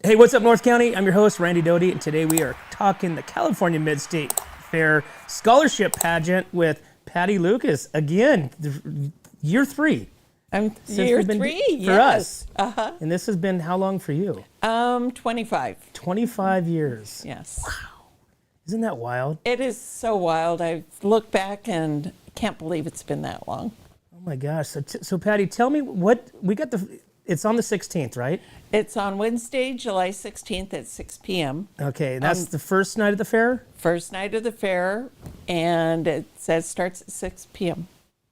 Hey, what's up, North County? I'm your host, Randy Daugherty, and today we are talking the California Mid-State Fair Scholarship Pageant with Patty Lucas. Again, year 3. Year 3, for us. And this has been how long for you? 25. 25 years. Yes. Wow. Isn't that wild? It is so wild. I look back and can't believe it's been that long. Oh my gosh. So Patty, tell me what we got it's on the 16th, right? It's on Wednesday, July 16th at 6 p.m. Okay, that's the first night of the fair? First night of the fair, and it says starts at 6 p.m.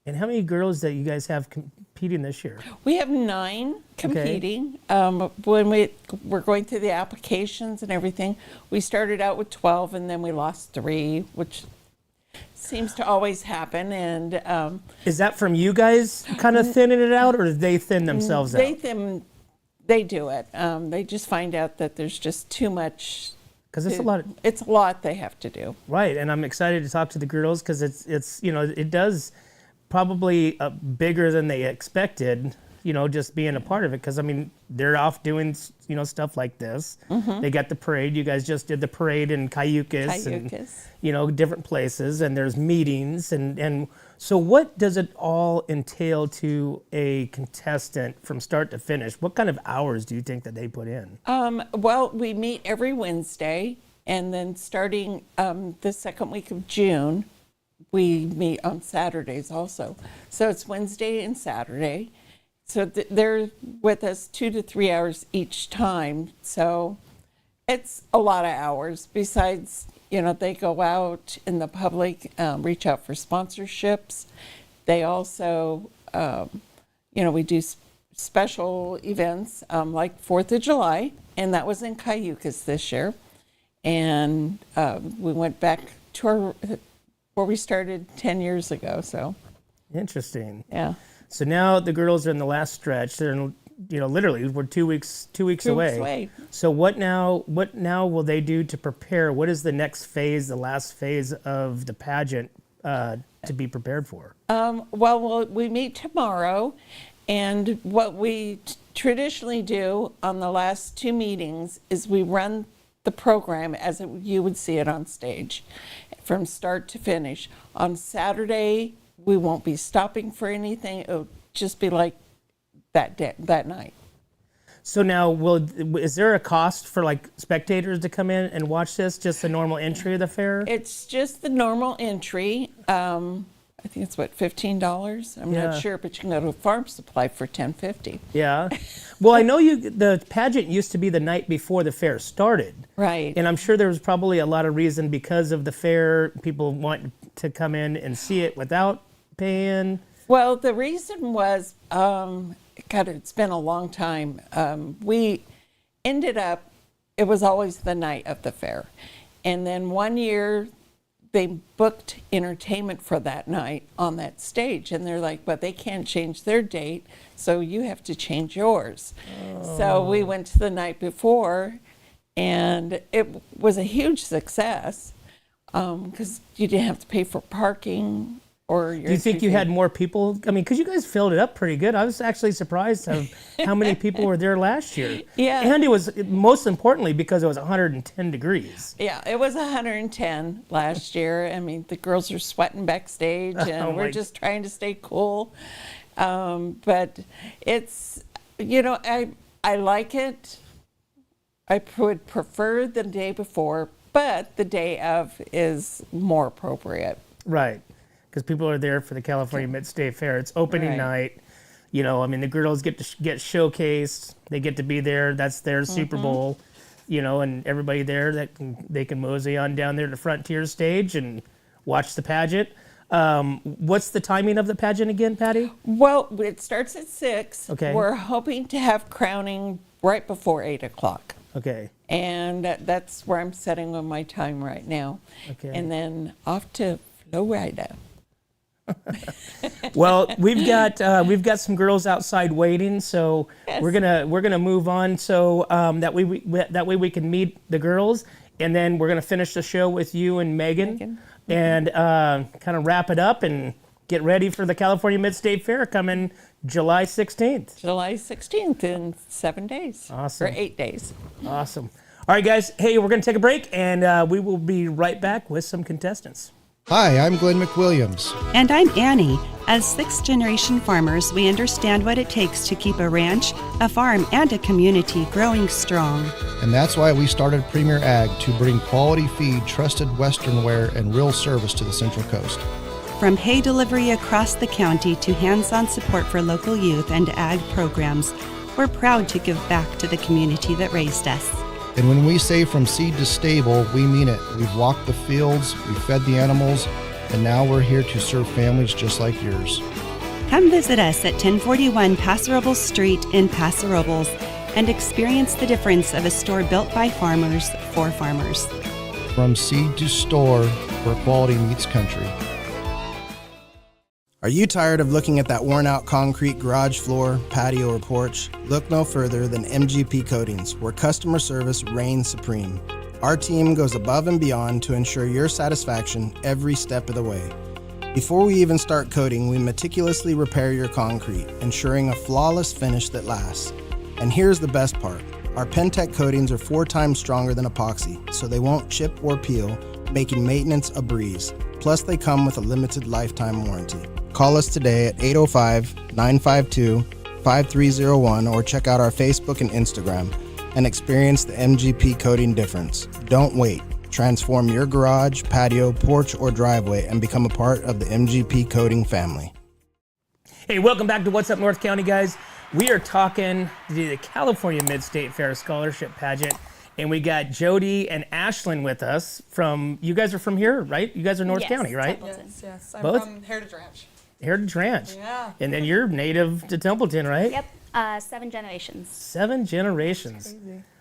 And how many girls that you guys have competing this year? We have 9 competing. When we're going through the applications and everything, we started out with 12 and then we lost 3, which seems to always happen. And is that from you guys kind of thinning it out, or do they thin themselves out? They do it. They just find out that there's just too much. Because it's a lot. It's a lot they have to do. Right, and I'm excited to talk to the girls because it's it does probably bigger than they expected. Just being a part of it, because I mean they're off doing stuff like this. Mm-hmm. They got the parade. You guys just did the parade in Cayucas. And different places, and there's meetings and so what does it all entail to a contestant from start to finish? What kind of hours do you think that they put in? Well, we meet every Wednesday, and then starting the second week of June, we meet on Saturdays also. So it's Wednesday and Saturday. So they're with us 2 to 3 hours each time. So it's a lot of hours. Besides, they go out in the public, reach out for sponsorships. They also, we do special events like 4th of July, and that was in Cayucas this year. And we went back to where we started 10 years ago. So interesting. Yeah. So now the girls are in the last stretch. They're in, literally we're 2 weeks away. So what now will they do to prepare? What is the next phase, the last phase of the pageant to be prepared for? Well, we meet tomorrow, and what we traditionally do on the last 2 meetings is we run the program as you would see it on stage from start to finish. On Saturday, we won't be stopping for anything. It'll just be like that night. So now, is there a cost for like spectators to come in and watch this? Just the normal entry of the fair? It's just the normal entry. I think it's $15. I'm not sure, but you can go to a farm supply for $10.50. Yeah. Well, I know the pageant used to be the night before the fair started. Right. And I'm sure there was probably a lot of reason because of the fair, people want to come in and see it without paying. Well, the reason was, it's been a long time. We ended up, it was always the night of the fair. And then one year they booked entertainment for that night on that stage. And they're like, but they can't change their date, so you have to change yours. Oh. So we went to the night before, and it was a huge success because you didn't have to pay for parking. Do you think you had more people? I mean, because you guys filled it up pretty good. I was actually surprised of how many people were there last year. Yeah. And it was, most importantly, because it was 110 degrees. Yeah, it was 110 last year. I mean, the girls are sweating backstage, and we're just trying to stay cool. But it's, I like it. I would prefer the day before, but the day of is more appropriate. Right. Because people are there for the California Mid-State Fair. It's opening night. The girls get showcased. They get to be there. That's their Super Bowl. And everybody there they can mosey on down there to the Frontier stage and watch the pageant. What's the timing of the pageant again, Patty? Well, it starts at 6. Okay. We're hoping to have crowning right before 8 o'clock. Okay. And that's where I'm setting on my time right now. Okay. And then off to Florida. Well, we've got some girls outside waiting, so yes. we're gonna move on so that way we can meet the girls, and then we're gonna finish the show with you and Megan. And kind of wrap it up and get ready for the California Mid-State Fair coming July 16th. July 16th in 7 days. Awesome. Or 8 days. Awesome. All right, guys. Hey, we're going to take a break, and we will be right back with some contestants. Hi, I'm Glenn McWilliams. And I'm Annie. As sixth-generation farmers, we understand what it takes to keep a ranch, a farm, and a community growing strong. And that's why we started Premier Ag to bring quality feed, trusted Western wear, and real service to the Central Coast. From hay delivery across the county to hands-on support for local youth and ag programs, we're proud to give back to the community that raised us. And when we say from seed to stable, we mean it. We've walked the fields, we've fed the animals, and now we're here to serve families just like yours. Come visit us at 1041 Paso Robles Street in Paso Robles and experience the difference of a store built by farmers for farmers. From seed to store, where quality meets country. Are you tired of looking at that worn-out concrete garage floor, patio, or porch? Look no further than MGP Coatings, where customer service reigns supreme. Our team goes above and beyond to ensure your satisfaction every step of the way. Before we even start coating, we meticulously repair your concrete, ensuring a flawless finish that lasts. And here's the best part. Our Pentec coatings are 4 times stronger than epoxy, so they won't chip or peel, making maintenance a breeze. Plus, they come with a limited lifetime warranty. Call us today at 805-952-5301 or check out our Facebook and Instagram and experience the MGP coating difference. Don't wait. Transform your garage, patio, porch, or driveway and become a part of the MGP coating family. Hey, welcome back to What's Up North County, guys. We are talking the California Mid-State Fair Scholarship Pageant, and we got JoDee and Ashlyn with us from, you guys are from here, right? You guys are North County, right? Templeton. Yes. I'm Both? from Heritage Ranch. Heritage Ranch. Yeah. And then you're native to Templeton, right? Yep, 7 generations. 7 generations.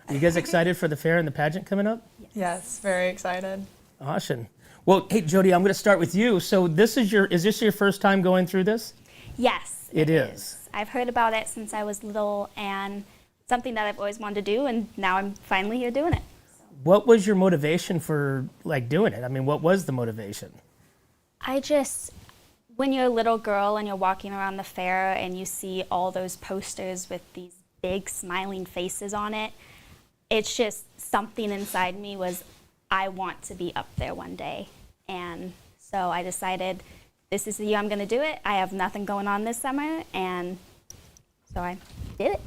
Are you guys excited for the fair and the pageant coming up? Yes, very excited. Awesome. Well, hey, JoDee, I'm going to start with you. So is this your first time going through this? Yes, It is. I've heard about it since I was little and something that I've always wanted to do, and now I'm finally here doing it. What was your motivation for doing it? I mean, what was the motivation? When you're a little girl and you're walking around the fair and you see all those posters with these big smiling faces on it, it's just something inside me was, I want to be up there one day. And so I decided, this is the year I'm going to do it. I have nothing going on this summer, and so I did it.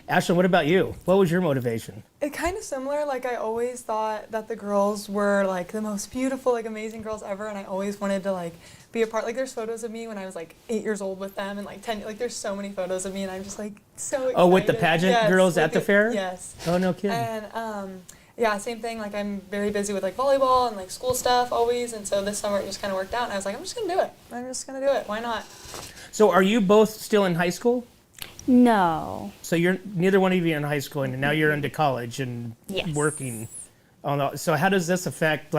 Ashlyn, what about you? What was your motivation? It's kind of similar. I always thought that the girls were the most beautiful, amazing girls ever, and I always wanted to be a part. There's photos of me when I was 8 years old with them, and 10. There's so many photos of me, and I'm just so excited. Oh, with the pageant girls at the fair? Yes. Oh, no kidding. And yeah, same thing. I'm very busy with volleyball and school stuff always, and so this summer it just kind of worked out, and I was I'm just gonna do it. I'm just gonna do it. Why not? So, are you both still in high school? No. So neither one of you in high school, and now you're into college and Yes. working. So how does this affect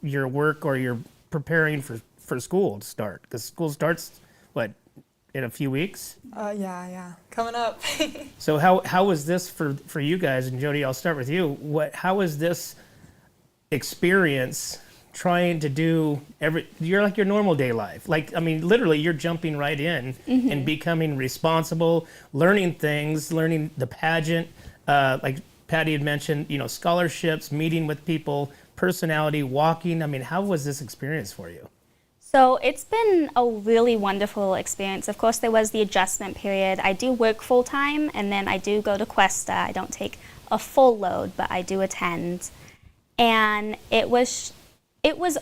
your work or you're preparing for school to start? Because school starts in a few weeks. Yeah, coming up. So how was this for you guys? And JoDee, I'll start with you. How was this experience trying to do your normal day life? Literally you're jumping right in and becoming responsible, learning things, learning the pageant, like Patty had mentioned, scholarships, meeting with people, personality, walking. How was this experience for you? So it's been a really wonderful experience. Of course, there was the adjustment period. I do work full time, and then I do go to Cuesta. I don't take a full load, but I do attend. And it was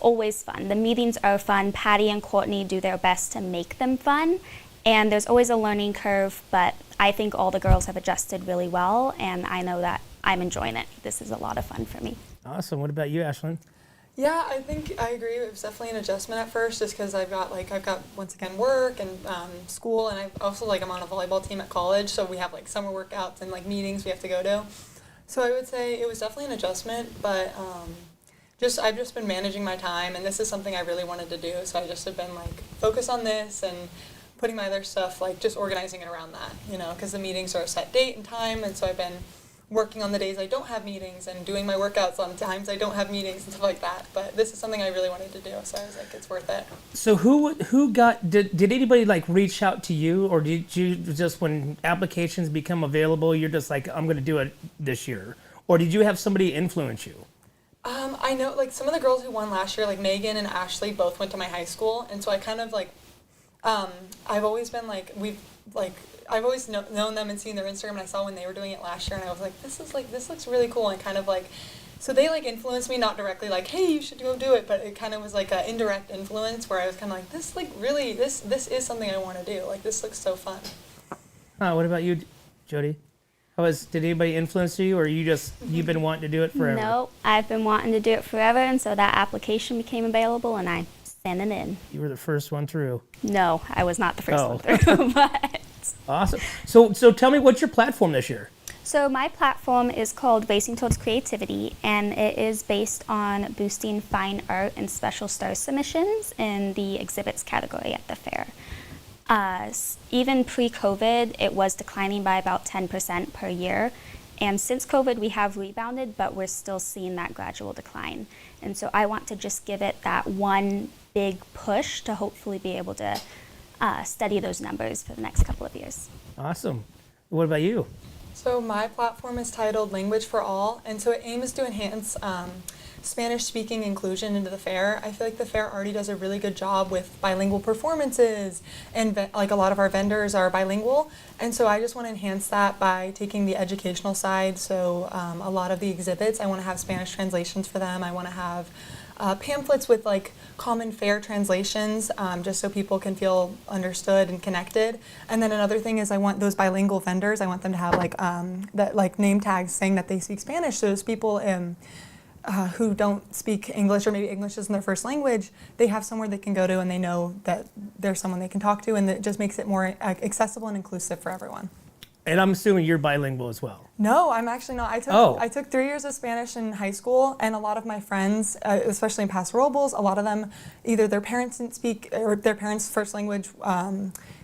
always fun. The meetings are fun. Patty and Courtney do their best to make them fun. And there's always a learning curve, but I think all the girls have adjusted really well, and I know that I'm enjoying it. This is a lot of fun for me. Awesome. What about you, Ashlyn? Yeah, I think I agree. It was definitely an adjustment at first, just because I've got once again work and school, and I also I'm on a volleyball team at college, so we have summer workouts and meetings we have to go to. So I would say it was definitely an adjustment, but I've just been managing my time, and this is something I really wanted to do. So I just have been focus on this and putting my other stuff just organizing it around that, because the meetings are a set date and time, and so I've been working on the days I don't have meetings and doing my workouts on times I don't have meetings and stuff like that. But this is something I really wanted to do, so I was like, it's worth it. So did anybody like reach out to you, or did you just, when applications become available, you're just like, I'm going to do it this year? Or did you have somebody influence you? I know, like, some of the girls who won last year, like Megan and Ashley, both went to my high school, and so I kind of like, I've always been like, I've always known them and seen their Instagram, and I saw when they were doing it last year, and I was like, this looks really cool, and kind of like, so they like influenced me, not directly like, hey, you should go do it, but it kind of was like an indirect influence where I was kind of like, this is something I want to do, like, this looks so fun. What about you, JoDee? Did anybody influence you, or you've been wanting to do it forever? No, I've been wanting to do it forever, and so that application became available, and I sent it in. You were the first one through. No, I was not the first one through, but... Awesome. So tell me, what's your platform this year? So my platform is called Racing Towards Creativity, and it is based on boosting fine art and special star submissions in the exhibits category at the fair. Even pre-COVID, it was declining by about 10% per year. And since COVID, we have rebounded, but we're still seeing that gradual decline. And so I want to just give it that one big push to hopefully be able to study those numbers for the next couple of years. Awesome. What about you? So my platform is titled Language for All, and so it aims to enhance Spanish-speaking inclusion into the fair. I feel like the fair already does a really good job with bilingual performances, and like a lot of our vendors are bilingual, and so I just want to enhance that by taking the educational side. So a lot of the exhibits, I want to have Spanish translations for them. I want to have pamphlets with like common fair translations, just so people can feel understood and connected. And then another thing is I want those bilingual vendors, I want them to have like name tags saying that they speak Spanish, so those people who don't speak English, or maybe English isn't their first language, they have somewhere they can go to and they know that there's someone they can talk to, and it just makes it more accessible and inclusive for everyone. And I'm assuming you're bilingual as well. No, I'm actually not. I took 3 years of Spanish in high school, and a lot of my friends, especially in Paso Robles, a lot of them, either their parents didn't speak, or their parents' first language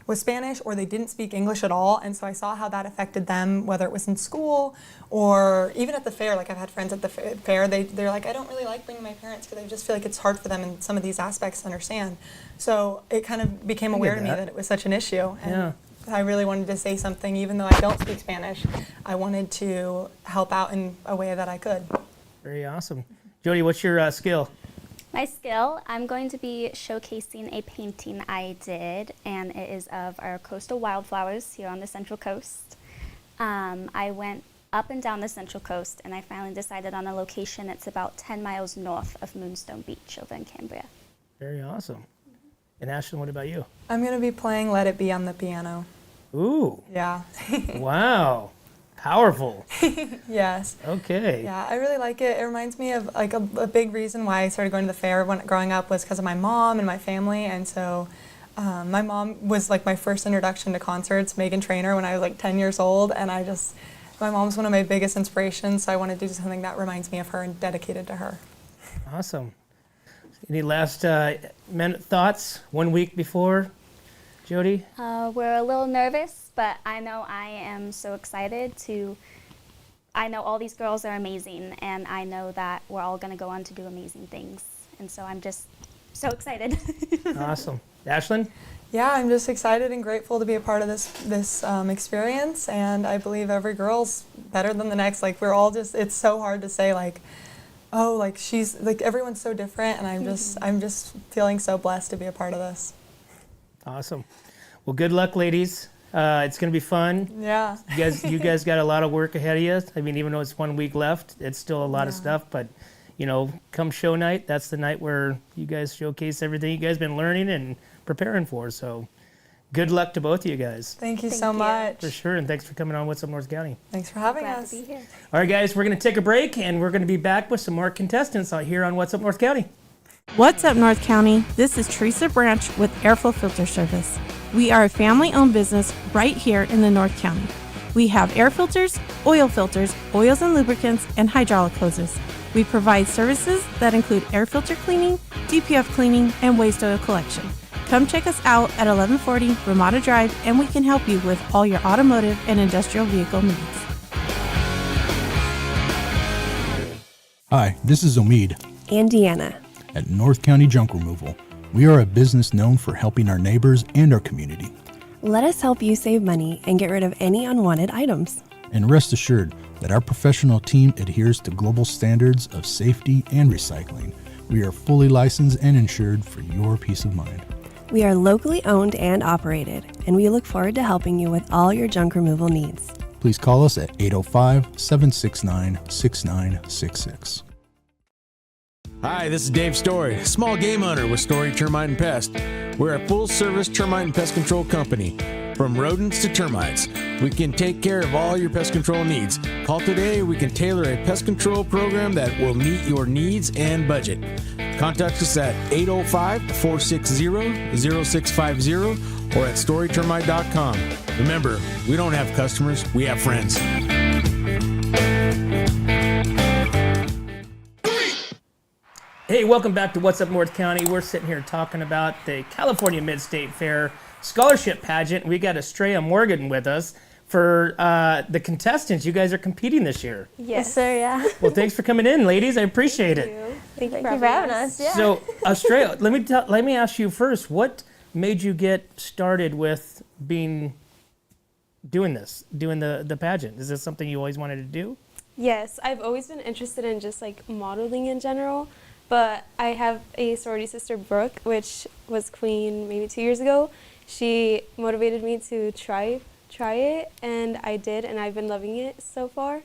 was Spanish, or they didn't speak English at all, and so I saw how that affected them, whether it was in school or even at the fair. Like, I've had friends at the fair, they're like, I don't really like bringing my parents because I just feel like it's hard for them in some of these aspects to understand. So it kind of became aware to me that it was such an issue. And yeah. I really wanted to say something, even though I don't speak Spanish. I wanted to help out in a way that I could. Very awesome. JoDee, what's your skill? My skill, I'm going to be showcasing a painting I did, and it is of our coastal wildflowers here on the Central Coast. I went up and down the Central Coast, and I finally decided on a location. It's about 10 miles north of Moonstone Beach over in Cambria. Very awesome. And Ashlyn, what about you? I'm going to be playing Let It Be on the piano. Ooh. Yeah. Wow. Powerful. Yes. Okay. Yeah, I really like it. It reminds me of like a big reason why I started going to the fair growing up was because of my mom and my family. And so my mom was like my first introduction to concerts, Megan Trainor, when I was like 10 years old. And my mom's one of my biggest inspirations. So I wanted to do something that reminds me of her and dedicated to her. Awesome. Any last minute thoughts 1 week before, JoDee? We're a little nervous, but I know I am so excited I know all these girls are amazing, and I know that we're all going to go on to do amazing things. And so I'm just so excited. Awesome. Ashlyn? Yeah, I'm just excited and grateful to be a part of this experience, and I believe every girl's better than the next. Like, we're all just, it's so hard to say, like, oh, like, she's, like, everyone's so different, and I'm just feeling so blessed to be a part of this. Awesome. Well, good luck, ladies. It's going to be fun. Yeah. You guys got a lot of work ahead of you. I mean, even though it's 1 week left, it's still a lot of stuff. But, you know, come show night, that's the night where you guys showcase everything you guys been learning and preparing for. So good luck to both of you guys. Thank you so much. For sure, and thanks for coming on What's Up North County. Thanks for having Glad us. to be here. All right, guys, we're going to take a break, and we're going to be back with some more contestants out here on What's Up North County. What's up, North County? This is Teresa Branch with Airflow Filter Service. We are a family-owned business right here in the North County. We have air filters, oils and lubricants, and hydraulic hoses. We provide services that include air filter cleaning, DPF cleaning, and waste oil collection. Come check us out at 1140 Ramada Drive, and we can help you with all your automotive and industrial vehicle needs. Hi, this is Omid and Deanna at North County Junk Removal. We are a business known for helping our neighbors and our community. Let us help you save money and get rid of any unwanted items. And rest assured that our professional team adheres to global standards of safety and recycling. We are fully licensed and insured for your peace of mind. We are locally owned and operated, and we look forward to helping you with all your junk removal needs. Please call us at 805-769-6966. Hi, this is Dave Story, small game hunter with Story Termite and Pest. We're a full-service termite and pest control company. From rodents to termites, we can take care of all your pest control needs. Call today, we can tailor a pest control program that will meet your needs and budget. Contact us at 805-460-0650 or at storytermite.com. Remember, we don't have customers, we have friends. Hey, welcome back to What's Up North County. We're sitting here talking about the California Mid-State Fair Scholarship Pageant. We got Estrella Morgan with us for the contestants. You guys are competing this year. Yes, sir, yeah. Well, thanks for coming in, ladies. I appreciate it. Thank you for having us. Yeah. So, Estrella, let me ask you first, what made you get started with doing the pageant? Is this something you always wanted to do? Yes, I've always been interested in just like modeling in general, but I have a sorority sister, Brooke, which was queen maybe 2 years ago. She motivated me to try it, and I did, and I've been loving it so far.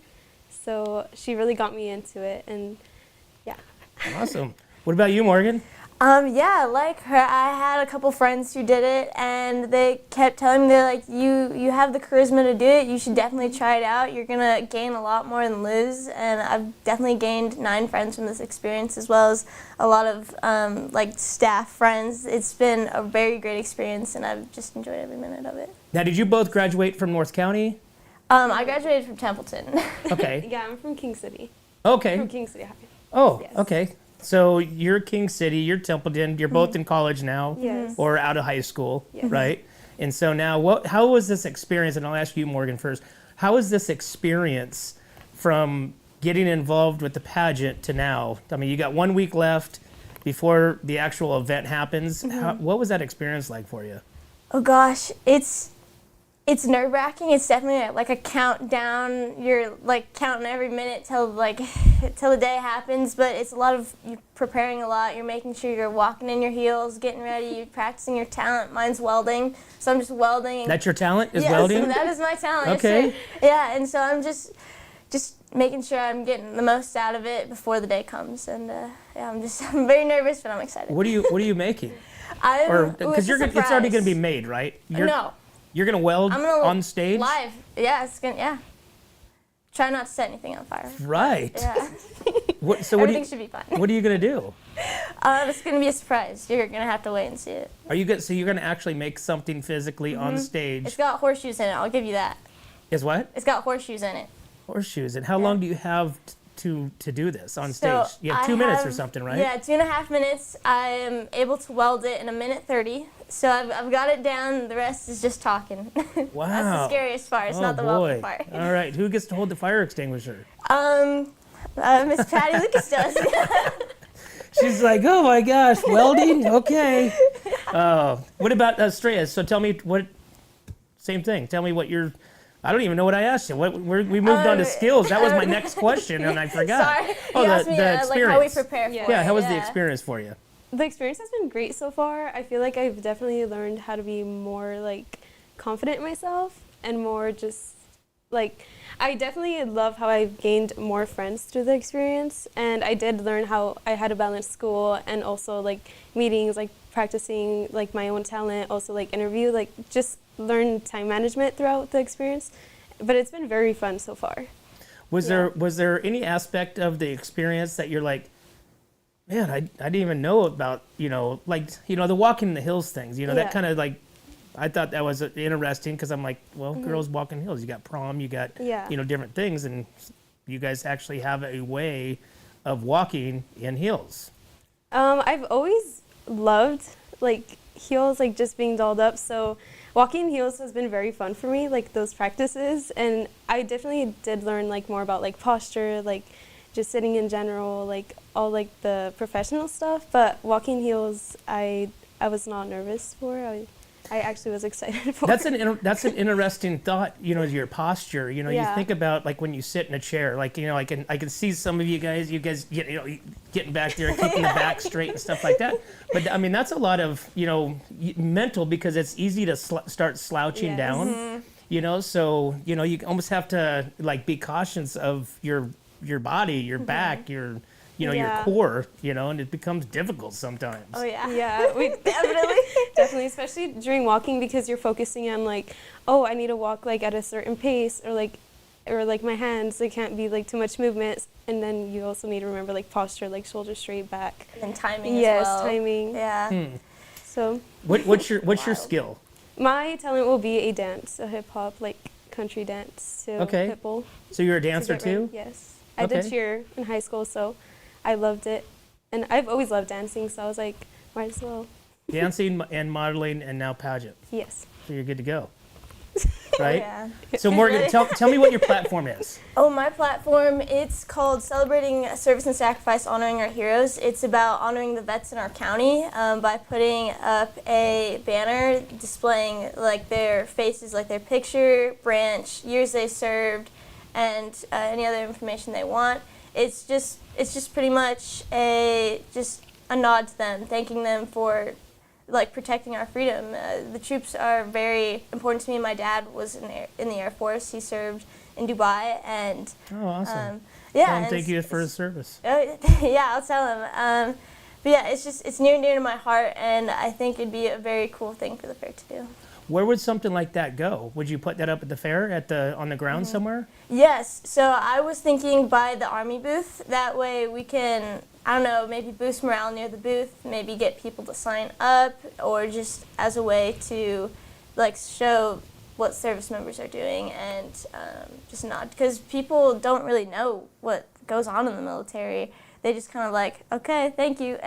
So she really got me into it, and yeah. Awesome. What about you, Morgan? Yeah, like her, I had a couple friends who did it, and they kept telling me, they're like, you have the charisma to do it, you should definitely try it out, you're gonna gain a lot more than lose. And I've definitely gained 9 friends from this experience, as well as a lot of like staff friends. It's been a very great experience, and I've just enjoyed every minute of it. Now, did you both graduate from North County? I graduated from Templeton. Okay. Yeah, I'm from King City. Okay. From King City High. Oh, Yes. okay. So you're King City, you're Templeton, you're both in college now, Yes. or out of high school, Yes. right? And so now, how was this experience, and I'll ask you, Morgan, first, how was this experience from getting involved with the pageant to now? I mean, you got 1 week left before the actual event happens. What was that experience like for you? Oh gosh, it's nerve-wracking. It's definitely like a countdown. You're like counting every minute till the day happens, but it's a lot of you preparing a lot. You're making sure you're walking in your heels, getting ready, you're practicing your talent. Mine's welding, so I'm just welding. That's your talent, is yes, welding? That is my talent. Okay. Yes, sir. Yeah, and so I'm just making sure I'm getting the most out of it before the day comes, and yeah, I'm very nervous, but I'm excited. What are you making? Because it's already going to be made, right? No. You're going to weld on stage? Live. Yeah, yeah. Try not to set anything on fire. Right. Yeah. Everything should be fine. What are you going to do? It's going to be a surprise. You're going to have to wait and see it. So you're going to actually make something physically on stage? It's got horseshoes in it. I'll give you that. Is what? It's got horseshoes in it. Horseshoes. And how long do you have to do this on stage? So You have 2 minutes or something, right? Yeah, 2.5 minutes. I am able to weld it in 1:30. So I've got it down. The rest is just talking. Wow. That's the scariest part. It's not the welding part. All right. Who gets to hold the fire extinguisher? Miss Patty Lucas does. She's like, oh my gosh, welding? Okay. What about Estrella? So tell me same thing. Tell me what I don't even know what I asked you. We moved on to skills. That was my next question, and I forgot. Sorry. Oh, You asked me the experience. like how we prepare for it. Yeah, how was the experience for you? The experience has been great so far. I feel like I've definitely learned how to be more like confident in myself and more just like I definitely love how I've gained more friends through the experience, and I did learn how I had to balance school and also like meetings, like practicing like my own talent, also like interview, like just learn time management throughout the experience. But it's been very fun so far. Was there any aspect of the experience that you're like, man, I didn't even know about, the walking in the hills things, that kind of like, I thought that was interesting because I'm like, well, girls walk in hills. You got prom, you got, different things, and you guys actually have a way of walking in heels. I've always loved like heels, like just being dolled up. So walking in heels has been very fun for me, like those practices. And I definitely did learn like more about like posture, like just sitting in general, like all like the professional stuff. But walking heels, I was not nervous for. I actually was excited for. That's an interesting thought. You know, your posture. You know, you think about like when you sit in a chair. Like, you know, I can see some of you guys getting back there, keeping the back straight and stuff like that. But I mean, that's a lot of mental, because it's easy to start slouching down. You know, so you almost have to like be cautious of your body, your back, your core, and it becomes difficult sometimes. Oh yeah, we definitely, especially during walking, because you're focusing on like, oh, I need to walk like at a certain pace, or like my hands, they can't be like too much movement, and then you also need to remember like posture, like shoulders straight back, and timing as well. Yes, timing. Yeah. So what's your skill? My talent will be a dance, a hip hop like country dance to Pitbull. So you're a dancer too? Yes. I did cheer in high school, so I loved it. And I've always loved dancing, so I was like, might as well. Dancing and modeling and now pageant. Yes. So you're good to go. Right? Yeah. So Morgan, tell me what your platform is. Oh, my platform, it's called Celebrating Service and Sacrifice, Honoring Our Heroes. It's about honoring the vets in our county by putting up a banner displaying like their faces, like their picture, branch, years they served, and any other information they want. It's just pretty much a nod to them, thanking them for like protecting our freedom. The troops are very important to me. My dad was in the Air Force. He served in Dubai, and awesome. Yeah. Thank you for his service. Yeah, I'll tell him. But yeah, it's near and dear to my heart, and I think it'd be a very cool thing for the fair to do. Where would something like that go? Would you put that up at the fair, on the ground somewhere? Yes. So I was thinking by the Army booth. That way we can, I don't know, maybe boost morale near the booth, maybe get people to sign up, or just as a way to like show what service members are doing, and just nod, because people don't really know what goes on in the military. They just kind of like, okay, thank you.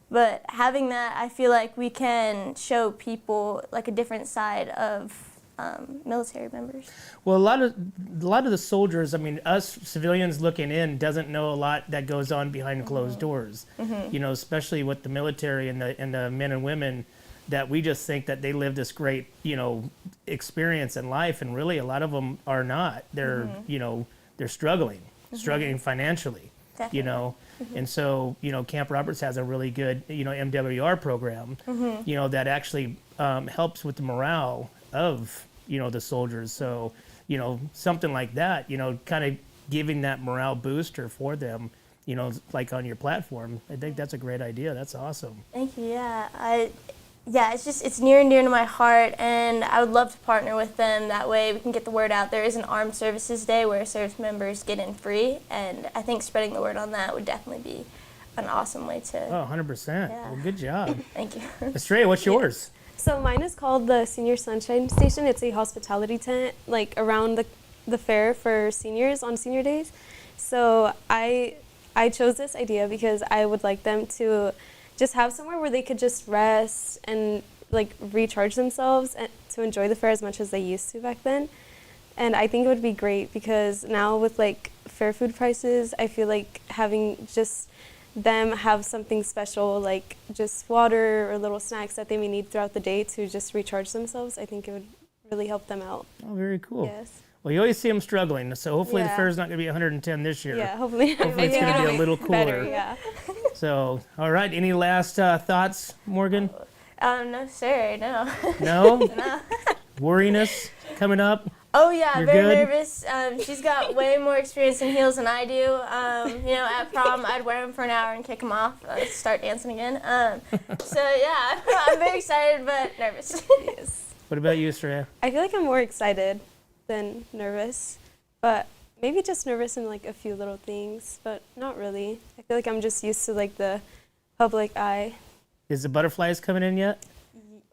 But having that, I feel like we can show people like a different side of military members. Well, a lot of the soldiers, I mean, us civilians looking in doesn't know a lot that goes on behind closed doors. Especially with the military and the men and women, that we just think that they live this great, experience in life, and really a lot of them are not. They're, they're struggling financially. Definitely. And so, Camp Roberts has a really good, MWR program, that actually helps with the morale of, the soldiers. So, something like that, kind of giving that morale booster for them, like on your platform. I think that's a great idea. That's awesome. Thank you. Yeah. It's near and dear to my heart, and I would love to partner with them. That way we can get the word out. There is an Armed Services Day where service members get in free, and I think spreading the word on that would definitely be an awesome way to... Oh, 100%. Yeah. Well, good job. Thank you. Estrella, what's yours? So mine is called the Senior Sunshine Station. It's a hospitality tent like around the fair for seniors on senior days. So I chose this idea because I would like them to just have somewhere where they could just rest and like recharge themselves and to enjoy the fair as much as they used to back then. And I think it would be great because now with like fair food prices, I feel like having just them have something special, like just water or little snacks that they may need throughout the day to just recharge themselves, I think it would really help them out. Oh, very cool. Yes. Well, you always see them struggling, so hopefully the fair's not going to be 110 this year. Yeah, hopefully. Hopefully it's going to be a little cooler. Better, yeah. So, all right, any last thoughts, Morgan? No, sir, no. No? No. Worriness coming up? Oh yeah, You're very good? nervous. She's got way more experience in heels than I do. At prom, I'd wear them for an hour and kick them off, start dancing again. So yeah, I'm very excited but nervous. Yes. What about you, Estrella? I feel like I'm more excited than nervous, but maybe just nervous in like a few little things, but not really. I feel like I'm just used to like the public eye. Is the butterflies coming in yet?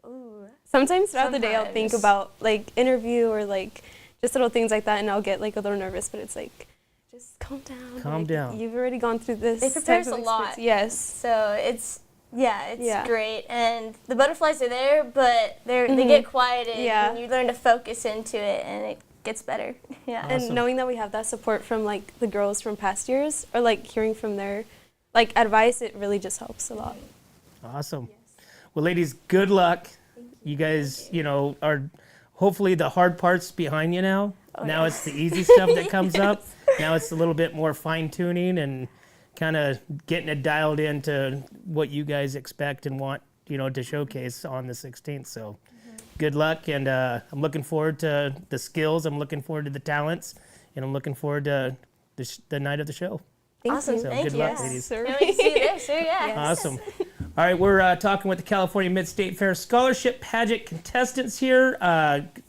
Ooh. Sometimes throughout the day I'll think about like interview or like just little things like that, and I'll get like a little nervous, but it's like, just calm down. Calm down. You've already gone through this. They prepare us a lot. Yes. So it's great, and the butterflies are there, but they get quieted, and you learn to focus into it, and gets better. Yeah. And knowing that we have that support from like the girls from past years, or like hearing from their like advice, it really just helps a lot. Awesome. Well, ladies, good luck. You guys, are hopefully the hard parts behind you now. Now it's the easy stuff that comes up. Now it's a little bit more fine tuning and kind of getting it dialed into what you guys expect and want, to showcase on the 16th. So good luck. And I'm looking forward to the skills. I'm looking forward to the talents. And I'm looking forward to the night of the show. Awesome. So Thank good you. luck, ladies. Can't wait to see you there, sir. Yeah. Awesome. All right, we're talking with the California Mid-State Fair Scholarship Pageant contestants here,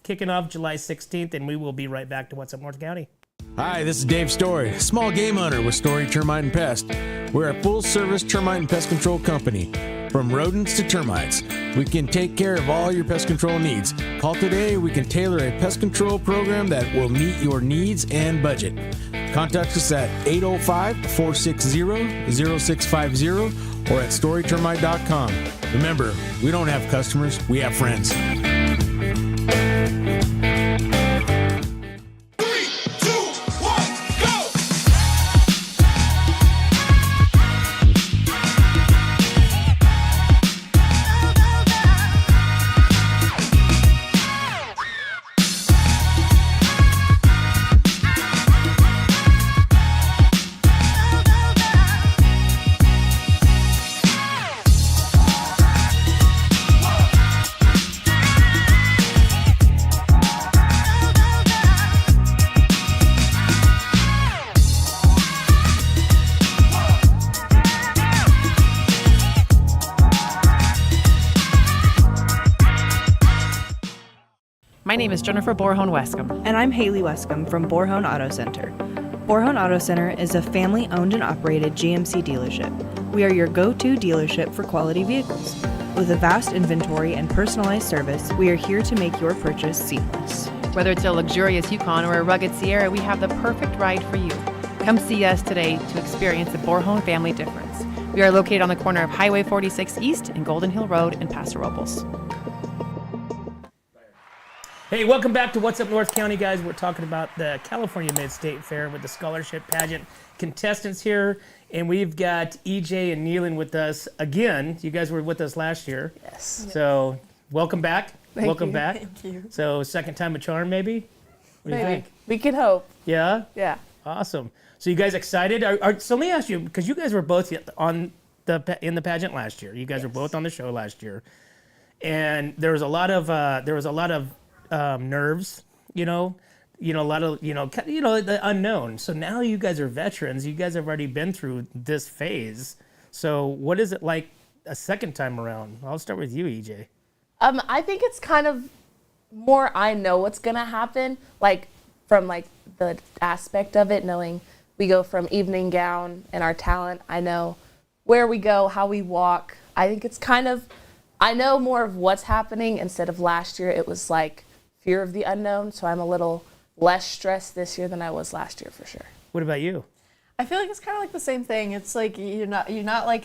kicking off July 16th, and we will be right back to What's Up North County. Hi, this is Dave Story, small game hunter with Story Termite and Pest. We're a full-service termite and pest control company. From rodents to termites, we can take care of all your pest control needs. Call today, we can tailor a pest control program that will meet your needs and budget. Contact us at 805-460-0650 or at storytermite.com. Remember, we don't have customers, we have friends. My name is Jennifer Borhone-Wescombe. And I'm Haley Wescombe from Borhone Auto Center. Borhone Auto Center is a family-owned and operated GMC dealership. We are your go-to dealership for quality vehicles. With a vast inventory and personalized service, we are here to make your purchase seamless. Whether it's a luxurious Yukon or a rugged Sierra, we have the perfect ride for you. Come see us today to experience the Borhone family difference. We are located on the corner of Highway 46 East and Golden Hill Road in Paso Robles. Hey, welcome back to What's Up North County, guys. We're talking about the California Mid-State Fair with the Scholarship Pageant contestants here. And we've got EJ and Neelan with us again. You guys were with us last year. Yes. So welcome back. Welcome back. Thank you. So second time a charm, maybe? What do you think? We can hope. Yeah? Yeah. Awesome. So you guys excited? So let me ask you, because you guys were both in the pageant last year. You guys were both on the show last year. And there was a lot of nerves, a lot of, the unknown. So now you guys are veterans. You guys have already been through this phase. So what is it like a second time around? I'll start with you, EJ. I think it's kind of more I know what's going to happen, from the aspect of it, knowing we go from evening gown and our talent. I know where we go, how we walk. I think it's I know more of what's happening instead of last year. It was fear of the unknown, so I'm a little less stressed this year than I was last year for sure. What about you? I feel like it's kind of the same thing. It's you're not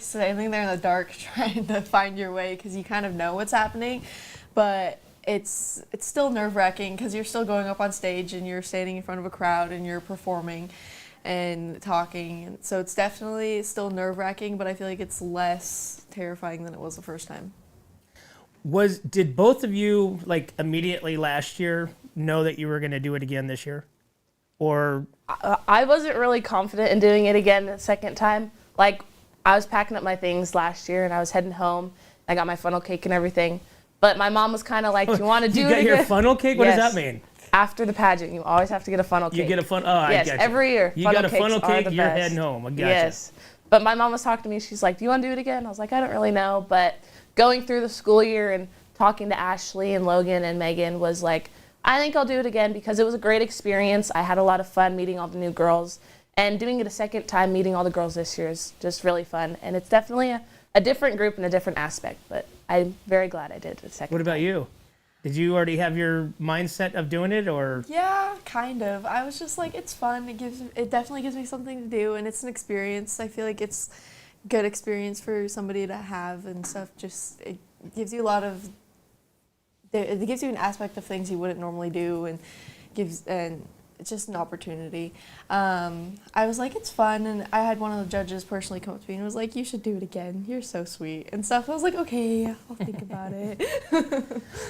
standing there in the dark trying to find your way because you kind of know what's happening, but it's still nerve-wracking because you're still going up on stage and you're standing in front of a crowd and you're performing and talking. And so it's definitely still nerve-wracking, but I feel like it's less terrifying than it was the first time. Did both of you immediately last year know that you were going to do it again this year? Or I wasn't really confident in doing it again the second time. I was packing up my things last year and I was heading home. I got my funnel cake and everything. But my mom was kind of like, do you want to do it again? You got your funnel cake? What does that mean? After the pageant, you always have to get a funnel cake. You get a funnel, I yes, got you. Every year. You got a funnel cake, you're heading home. I got yes. But my mom was talking to me. She's like, do you want to do it again? I was like, I don't really know. But going through the school year and talking to Ashley and Logan and Megan was I think I'll do it again because it was a great experience. I had a lot of fun meeting all the new girls. And doing it a second time, meeting all the girls this year is just really fun. And it's definitely a different group and a different aspect. But I'm very glad I did it the second time. What about you? Did you already have your mindset of doing it, or? Yeah, kind of. I was just it's fun. It definitely gives me something to do, and it's an experience. I feel like it's a good experience for somebody to have and stuff. Just it gives you it gives you an aspect of things you wouldn't normally do, and and it's just an opportunity. I was like, it's fun, and I had one of the judges personally come up to me and was like, you should do it again. You're so sweet and stuff. I was like, okay, I'll think about it.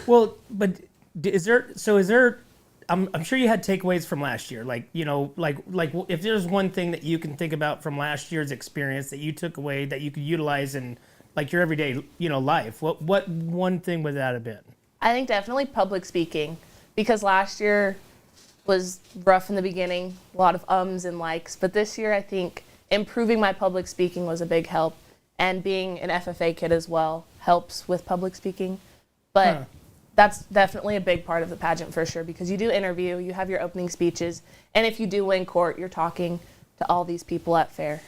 Well, but is there? I'm sure you had takeaways from last year. Like, you know, like if there's one thing that you can think about from last year's experience that you took away that you could utilize in like your everyday, you know, life, what one thing would that have been? I think definitely public speaking, because last year was rough in the beginning, a lot of ums and likes, but this year I think improving my public speaking was a big help, and being an FFA kid as well helps with public speaking. But that's definitely a big part of the pageant for sure, because you do interview, you have your opening speeches, and if you do win court, you're talking to all these people at fair.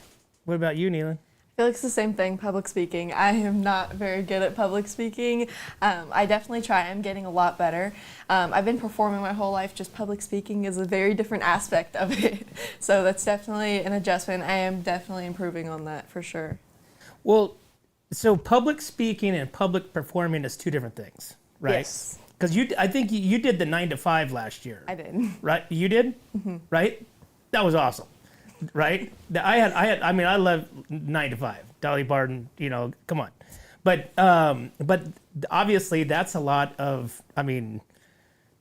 What about you, Neelan? I feel like it's the same thing, public speaking. I am not very good at public speaking. I definitely try. I'm getting a lot better. I've been performing my whole life. Just public speaking is a very different aspect of it. So that's definitely an adjustment. I am definitely improving on that for sure. Well, so public speaking and public performing is two different things, right? Yes. Because I think you did the 9 to 5 last year. I did. Right? You did? Mm-hmm. Right? That was awesome. Right? I mean, I love 9 to 5. Dolly Parton, you know, come on. But obviously that's a lot of, I mean,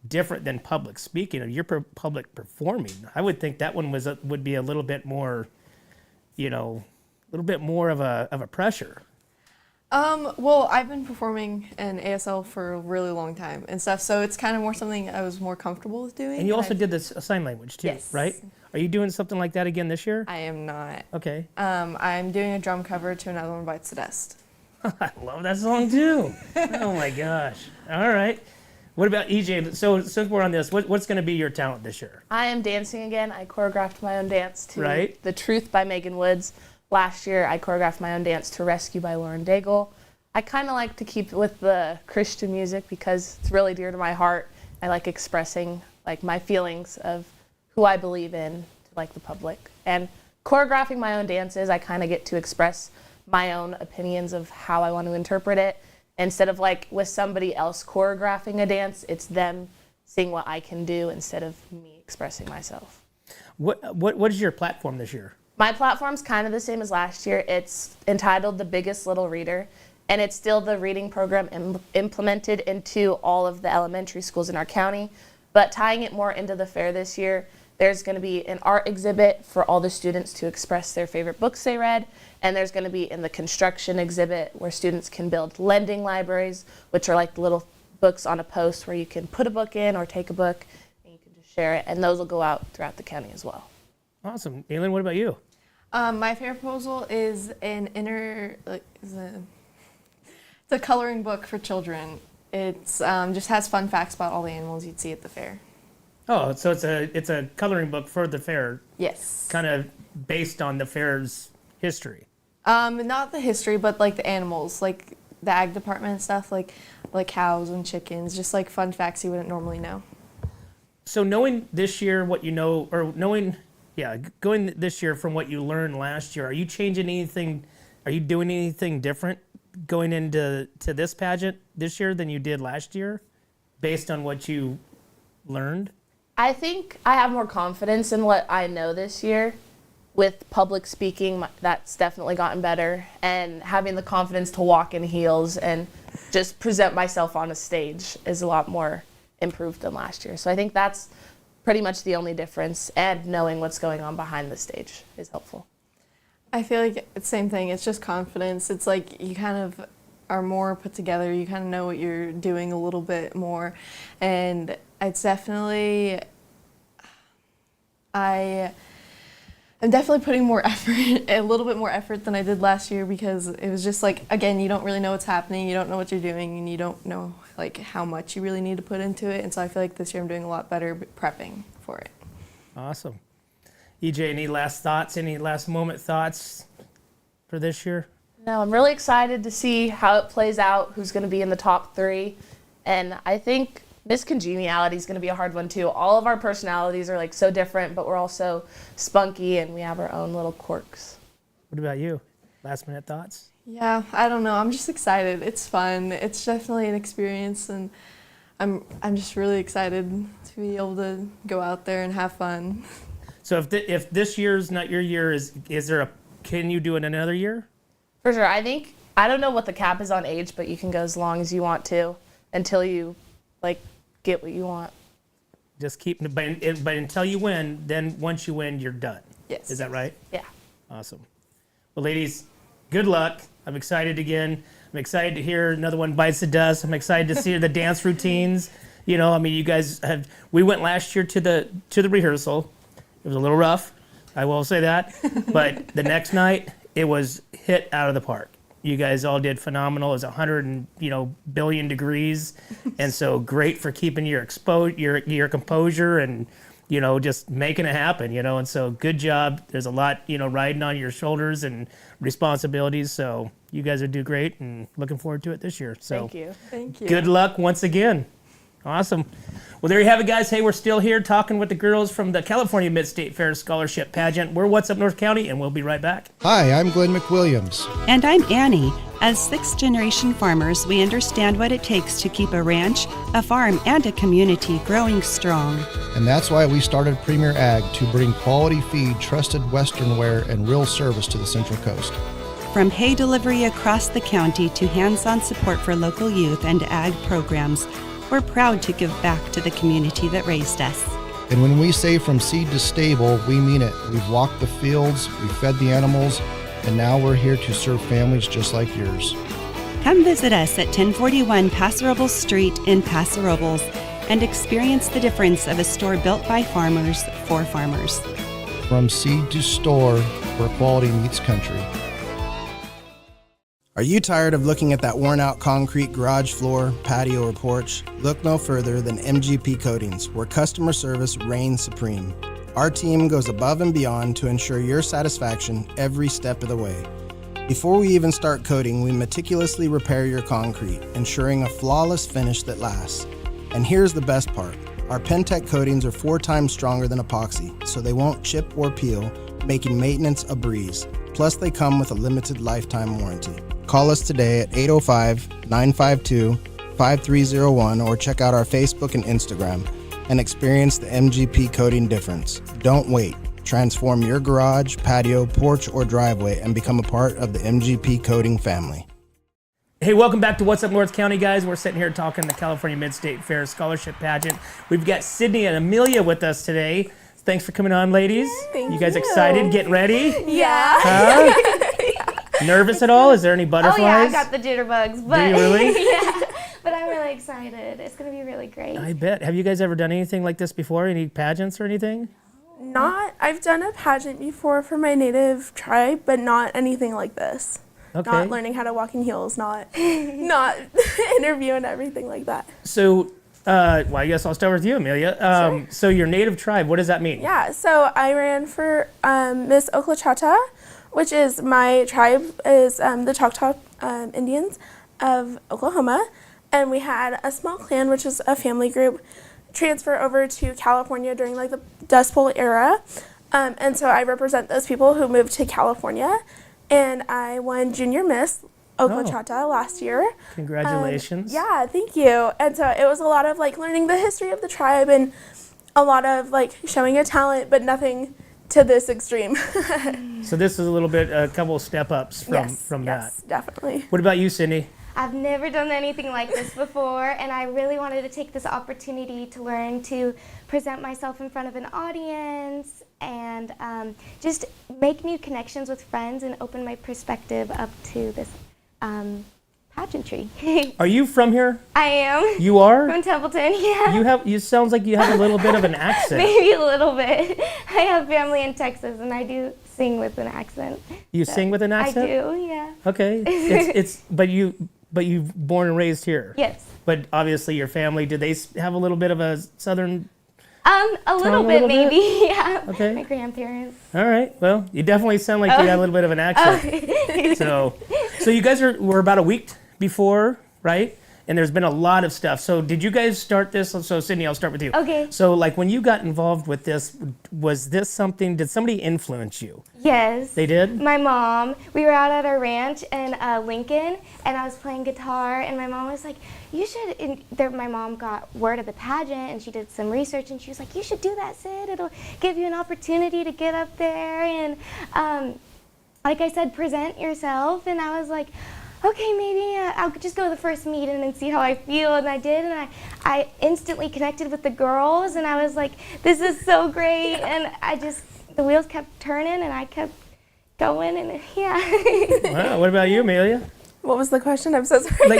different than public speaking. You're public performing. I would think that one would be a little bit more, you know, a little bit more of a pressure. Well, I've been performing in ASL for a really long time and stuff, so it's kind of more something I was more comfortable with doing. And you also did this sign language too, yes. Right? Are you doing something like that again this year? I am not. Okay. I'm doing a drum cover to Another One Bites the Dust. I love that song too. Oh my gosh. All right. What about EJ? So since we're on this, what's going to be your talent this year? I am dancing again. I choreographed my own dance to The Truth by Megan Woods. Last year, I choreographed my own dance to Rescue by Lauren Daigle. I kind of like to keep with the Christian music because it's really dear to my heart. I like expressing like my feelings of who I believe in to like the public. And choreographing my own dances, I kind of get to express my own opinions of how I want to interpret it. Instead of like with somebody else choreographing a dance, it's them seeing what I can do instead of me expressing myself. What is your platform this year? My platform's kind of the same as last year. It's entitled The Biggest Little Reader, and it's still the reading program implemented into all of the elementary schools in our county. But tying it more into the fair this year, there's going to be an art exhibit for all the students to express their favorite books they read, and there's going to be in the construction exhibit where students can build lending libraries, which are like little books on a post where you can put a book in or take a book and you can just share it, and those will go out throughout the county as well. Awesome. Aileen, what about you? My favorite proposal is it's a coloring book for children. It's just has fun facts about all the animals you'd see at the fair. Oh, so it's a coloring book for the fair. Yes. Kind of based on the fair's history. Not the history, but like the animals, like the ag department and stuff, like cows and chickens, just like fun facts you wouldn't normally know. So knowing this year what you know, or going this year from what you learned last year, are you changing anything? Are you doing anything different going into this pageant this year than you did last year, based on what you learned? I think I have more confidence in what I know this year. With public speaking, that's definitely gotten better, and having the confidence to walk in heels and just present myself on a stage is a lot more improved than last year. So I think that's pretty much the only difference, and knowing what's going on behind the stage is helpful. I feel like it's the same thing. It's just confidence. It's like you kind of are more put together. You kind of know what you're doing a little bit more. And it's definitely, I'm definitely putting more effort, a little bit more effort than I did last year, because it was just like, again, you don't really know what's happening. You don't know what you're doing, and you don't know like how much you really need to put into it. And so I feel like this year I'm doing a lot better prepping for it. Awesome. EJ, any last thoughts, any last moment thoughts for this year? No, I'm really excited to see how it plays out, who's going to be in the top 3. And I think Miss Congeniality is going to be a hard one too. All of our personalities are like so different, but we're also spunky and we have our own little quirks. What about you? Last minute thoughts? Yeah, I don't know. I'm just excited. It's fun. It's definitely an experience, and I'm just really excited to be able to go out there and have fun. So if this year's not your year, can you do it another year? For sure. I don't know what the cap is on age, but you can go as long as you want to until you get what you want. Just keep, but until you win, then once you win, you're done. Yes. Is that right? Yeah. Awesome. Well, ladies, good luck. I'm excited again. I'm excited to hear another one bites the dust. I'm excited to see the dance routines. You know, I mean, you guys we went last year to the rehearsal. It was a little rough, I will say that. But the next night, it was hit out of the park. You guys all did phenomenal. It was 100 billion degrees, and so great for keeping your composure and just making it happen. And so good job. There's a lot riding on your shoulders and responsibilities. So you guys will do great, and looking forward to it this year. So thank you. Thank you. Good luck once again. Awesome. Well, there you have it, guys. Hey, we're still here talking with the girls from the California Mid-State Fair Scholarship Pageant. We're What's Up North County, and we'll be right back. Hi, I'm Glenn McWilliams. And I'm Annie. As sixth-generation farmers, we understand what it takes to keep a ranch, a farm, and a community growing strong. And that's why we started Premier Ag, to bring quality feed, trusted Western wear, and real service to the Central Coast. From hay delivery across the county to hands-on support for local youth and ag programs, we're proud to give back to the community that raised us. And when we say from seed to stable, we mean it. We've walked the fields, we've fed the animals, and now we're here to serve families just like yours. Come visit us at 1041 Paso Robles Street in Paso Robles and experience the difference of a store built by farmers for farmers. From seed to store, where quality meets country. Are you tired of looking at that worn-out concrete garage floor, patio, or porch? Look no further than MGP Coatings, where customer service reigns supreme. Our team goes above and beyond to ensure your satisfaction every step of the way. Before we even start coating, we meticulously repair your concrete, ensuring a flawless finish that lasts. And here's the best part. Our Pentec coatings are 4 times stronger than epoxy, so they won't chip or peel, making maintenance a breeze. Plus, they come with a limited lifetime warranty. Call us today at 805-952-5301 or check out our Facebook and Instagram and experience the MGP coating difference. Don't wait. Transform your garage, patio, porch, or driveway and become a part of the MGP coating family. Hey, welcome back to What's Up North County, guys. We're sitting here talking the California Mid-State Fair Scholarship Pageant. We've got Sydney and Amelia with us today. Thanks for coming on, ladies. Thank you guys you. excited? Getting ready? Yeah. Huh? Nervous at all? Is there any butterflies? Oh yeah, I got the jitterbugs. But Do you really? Yeah. But I'm really excited. It's gonna be really great. I bet. Have you guys ever done anything like this before? Any pageants or anything? I've done a pageant before for my native tribe, but not anything like this. Okay. Not learning how to walk in heels, not interview and everything like that. So, well, I guess I'll start with you, Amelia. Sure. So your native tribe, what does that mean? Yeah, so I ran for Miss Oclachata, which is my tribe is the Choctaw Indians of Oklahoma. And we had a small clan, which is a family group, transfer over to California during like the Dust Bowl era. And so I represent those people who moved to California. And I won Junior Miss Oclachata last year. Congratulations. Yeah, thank you. And so it was a lot of like learning the history of the tribe and a lot of like showing a talent, but nothing to this extreme. So this is a couple of step ups from that. Yes, definitely. What about you, Sydney? I've never done anything like this before, and I really wanted to take this opportunity to learn to present myself in front of an audience and just make new connections with friends and open my perspective up to this pageantry. Are you from here? I am. You are? From Templeton, yeah. You sounds like you have a little bit of an accent. Maybe a little bit. I have family in Texas, and I do sing with an accent. You sing with an accent? I do, yeah. Okay. But you born and raised here? Yes. But obviously your family, did they have a little bit of a southern a little bit, maybe, yeah. Okay. My grandparents. All right. Well, you definitely sound like you got a little bit of an accent. So you guys were about a week before, right? and there's been a lot of stuff. So did you guys start this? So Sydney, I'll start with you. Okay. So like when you got involved with this, was this something, did somebody influence you? Yes. They did? My mom. We were out at our ranch in Lincoln, and I was playing guitar, and my mom was like, you should, my mom got word of the pageant, and she did some research, and she was like, you should do that, Sid. It'll give you an opportunity to get up there, and like I said, present yourself. And I was like, okay, maybe I'll just go to the first meeting and see how I feel. And I did, and I instantly connected with the girls, and I was like, this is so great. And the wheels kept turning, and I kept going, and yeah. Wow, what about you, Amelia? What was the question? I'm so sorry.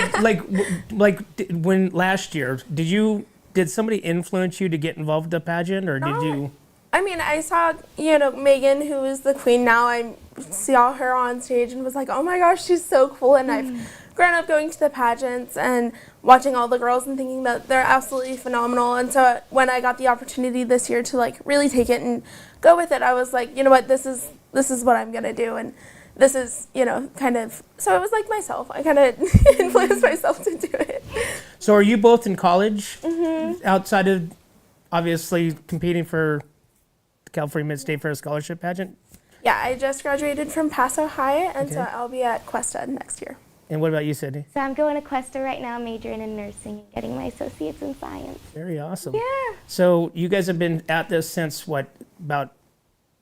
When last year, did somebody influence you to get involved with the pageant, or did you? I mean, I saw, Megan, who is the queen now. I saw her on stage and was like, oh my gosh, she's so cool. And I've grown up going to the pageants and watching all the girls and thinking that they're absolutely phenomenal. And so when I got the opportunity this year to really take it and go with it, I was like, you know what, this is what I'm going to do. And this is, kind of, so it was like myself. I kind of influenced myself to do it. So are you both in college outside of obviously competing for California Mid-State Fair Scholarship Pageant? Yeah, I just graduated from Paso High, and so I'll be at Cuesta next year. And what about you, Sydney? So I'm going to Cuesta right now, majoring in nursing and getting my associates in science. Very awesome. Yeah. So you guys have been at this since about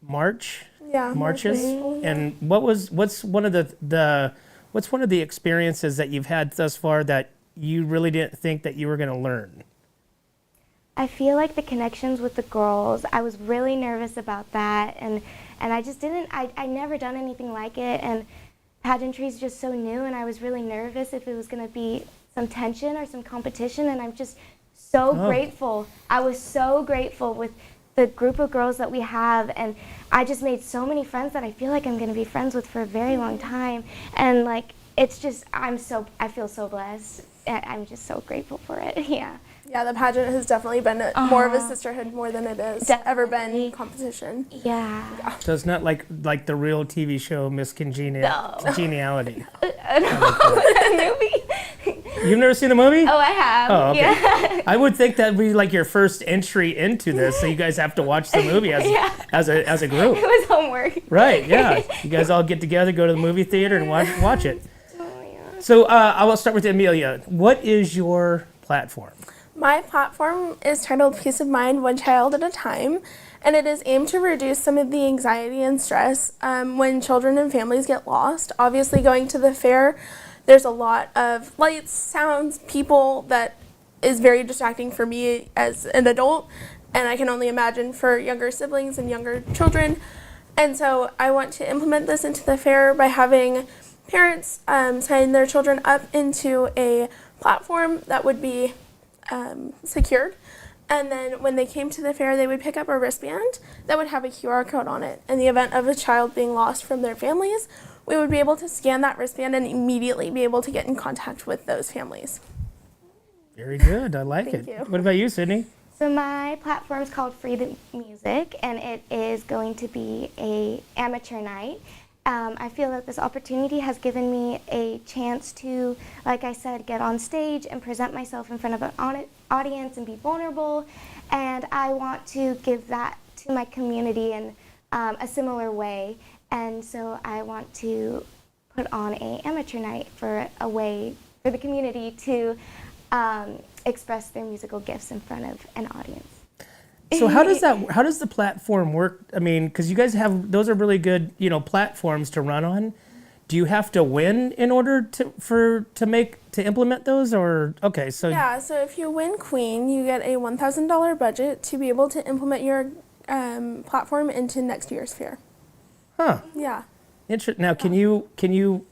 March? Yeah. Marches? And what's one of the experiences that you've had thus far that you really didn't think that you were going to learn? I feel like the connections with the girls, I was really nervous about that, and I just didn't, I never done anything like it, and pageantry is just so new, and I was really nervous if it was going to be some tension or some competition, and I'm just so grateful. I was so grateful with the group of girls that we have, and I just made so many friends that I feel like I'm going to be friends with for a very long time, and it's just, I feel so blessed. I'm just so grateful for it, yeah. Yeah, the pageant has definitely been more of a sisterhood more than it has ever been competition. Yeah. So it's not like the real TV show Miss Congeniality. You've never seen the movie? Oh, I have. Oh, okay. Yeah. I would think that'd be like your first entry into this, so you guys have to watch the movie as a group. It was homework. Right, yeah. You guys all get together, go to the movie theater, and watch it. Oh, yeah. So I will start with Amelia. What is your platform? My platform is titled Peace of Mind, One Child at a Time, and it is aimed to reduce some of the anxiety and stress when children and families get lost. Obviously, going to the fair, there's a lot of lights, sounds, people that is very distracting for me as an adult, and I can only imagine for younger siblings and younger children. And so I want to implement this into the fair by having parents sign their children up into a platform that would be secured, and then when they came to the fair, they would pick up a wristband that would have a QR code on it. In the event of a child being lost from their families, we would be able to scan that wristband and immediately be able to get in contact with those families. Very good. I like it. Thank you. What about you, Sydney? So my platform is called Free the Music, and it is going to be an amateur night. I feel that this opportunity has given me a chance to, like I said, get on stage and present myself in front of an audience and be vulnerable. And I want to give that to my community in a similar way. And so I want to put on an amateur night for a way for the community to express their musical gifts in front of an audience. So how does the platform work? I mean, because you guys those are really good, platforms to run on. Do you have to win in order to implement those, or okay? So yeah, so if you win Queen, you get a $1,000 budget to be able to implement your platform into next year's fair. Huh. Yeah. Now, can you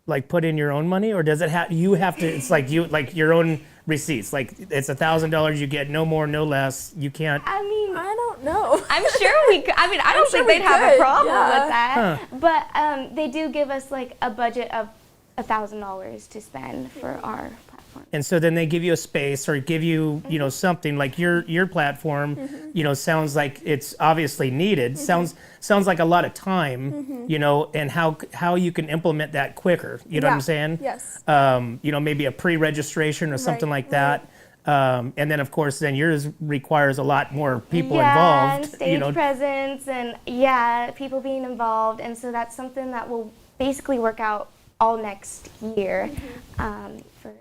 like put in your own money, or does it you have to? It's like your own receipts. Like it's $1,000. You get no more, no less. You can't. I mean, I don't know. I'm sure we could. I mean, I don't think they'd have a problem with that. Huh. But they do give us like a budget of $1,000 to spend for our platform. And so then they give you a space or give you, you know, something like your platform, you know, sounds like it's obviously needed. Sounds like a lot of time, you know, and how you can implement that quicker. You know what I'm saying? Yes. You know, maybe a pre-registration or something like that. And then of course, then yours requires a lot more people involved. And stage presence and people being involved. And so that's something that will basically work out all next year.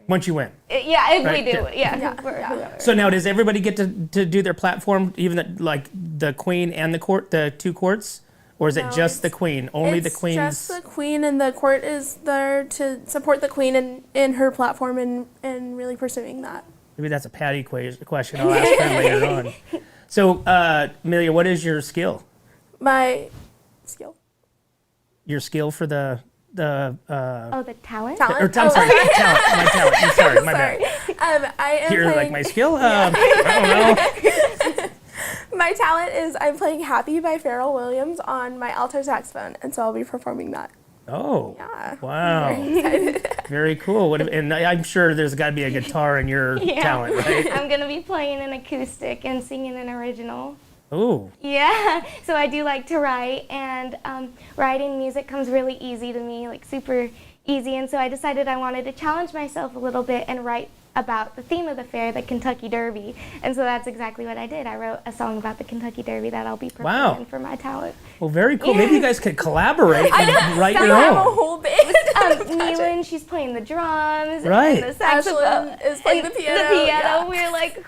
Once you win. If right? we do. Yeah. So now, does everybody get to do their platform, even like the queen and the two courts? Or is it just the queen? Only the queen's? It's just the queen, and the court is there to support the queen in her platform and really pursuing that. Maybe that's a Patty question. I'll ask her later on. So, Amelia, what is your skill? My skill? Your skill for the the talent? I'm sorry, talent. My talent. I'm sorry, my bad. I am You're playing, like my skill? I don't know. My talent is I'm playing Happy by Pharrell Williams on my alto saxophone, and so I'll be performing that. Oh, yeah. Wow. Very excited. Very cool. And I'm sure there's got to be a guitar in your talent, right? I'm going to be playing an acoustic and singing an original. Ooh. Yeah, so I do like to write, and writing music comes really easy to me, like super easy, and so I decided I wanted to challenge myself a little bit and write about the theme of the fair, the Kentucky Derby, and so that's exactly what I did. I wrote a song about the Kentucky Derby that I'll be performing for my talent. Well, very cool. Maybe you guys could collaborate and write your I have a own. whole band. Neelan, she's playing the drums, Right. and the saxophone Ashlyn is playing the piano. The piano. Yeah. We're like,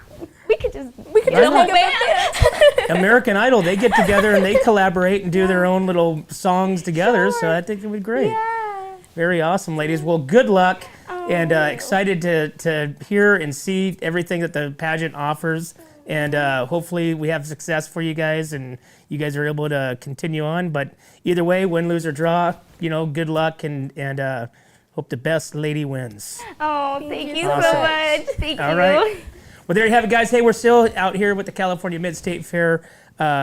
we could do Why the whole not? band. American Idol, they get together and they collaborate and do their own little songs together, so I think it would be great. Yeah. Very awesome, ladies. Well, good luck, and excited to hear and see everything that the pageant offers, and hopefully we have success for you guys, and you guys are able to continue on. But either way, win, lose, or draw, you know, good luck, and hope the best lady wins. Oh, thank you Awesome. so much. Thank All you. right. Well, there you have it, guys. Hey, we're still out here with the California Mid-State Fair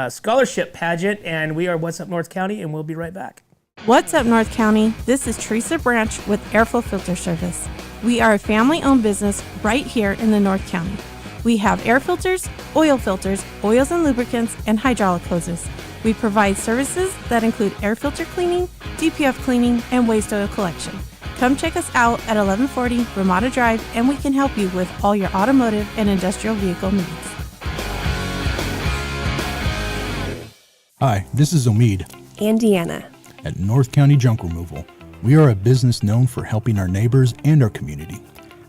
Scholarship Pageant, and we are What's Up North County, and we'll be right back. What's up, North County? This is Teresa Branch with Airflow Filter Service. We are a family-owned business right here in the North County. We have air filters, oils and lubricants, and hydraulic hoses. We provide services that include air filter cleaning, DPF cleaning, and waste oil collection. Come check us out at 1140 Ramada Drive, and we can help you with all your automotive and industrial vehicle needs. Hi, this is Omid And Deanna. at North County Junk Removal. We are a business known for helping our neighbors and our community.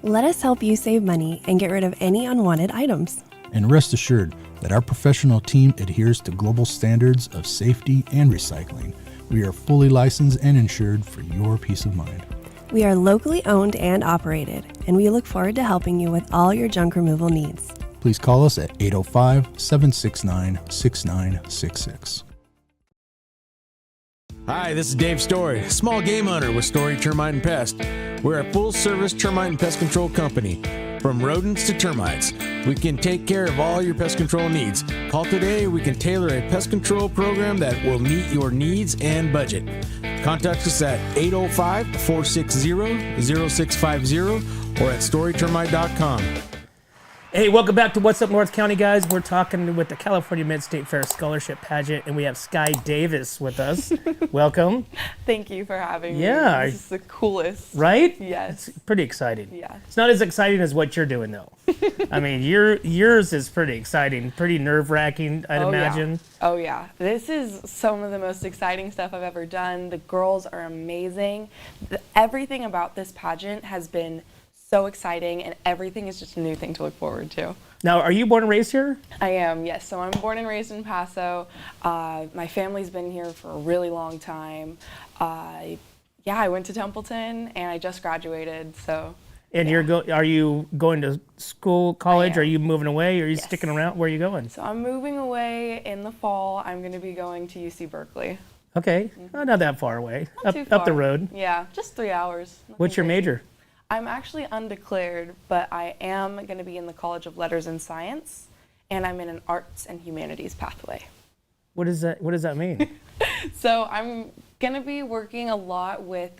Let us help you save money and get rid of any unwanted items. And rest assured that our professional team adheres to global standards of safety and recycling. We are fully licensed and insured for your peace of mind. We are locally owned and operated, and we look forward to helping you with all your junk removal needs. Please call us at 805-769-6966. Hi, this is Dave Story, small game hunter with Story Termite and Pest. We're a full-service termite and pest control company. From rodents to termites, we can take care of all your pest control needs. Call today, we can tailor a pest control program that will meet your needs and budget. Contact us at 805-460-0650 or at storytermite.com. Hey, welcome back to What's Up North County, guys. We're talking with the California Mid-State Fair Scholarship Pageant, and we have Sky Davis with us. Welcome. Thank you for having me. Yeah. This is the coolest. Right? Yes. It's pretty exciting. Yeah. It's not as exciting as what you're doing, though. I mean, yours is pretty exciting, pretty nerve-wracking, I'd imagine. Yeah. Oh, yeah. This is some of the most exciting stuff I've ever done. The girls are amazing. Everything about this pageant has been so exciting, and everything is just a new thing to look forward to. Now, are you born and raised here? I am, yes. So I'm born and raised in Paso. My family's been here for a really long time. I went to Templeton, and I just graduated, so. And are you going to school, college? I am. Are you moving away? Or are you sticking around? Where are you going? So I'm moving away in the fall. I'm going to be going to UC Berkeley. Okay, not that far away. Not too Up the far. road. Yeah, just 3 hours. What's your major? I'm actually undeclared, but I am going to be in the College of Letters and Science, and I'm in an Arts and Humanities pathway. What does that mean? So I'm gonna be working a lot with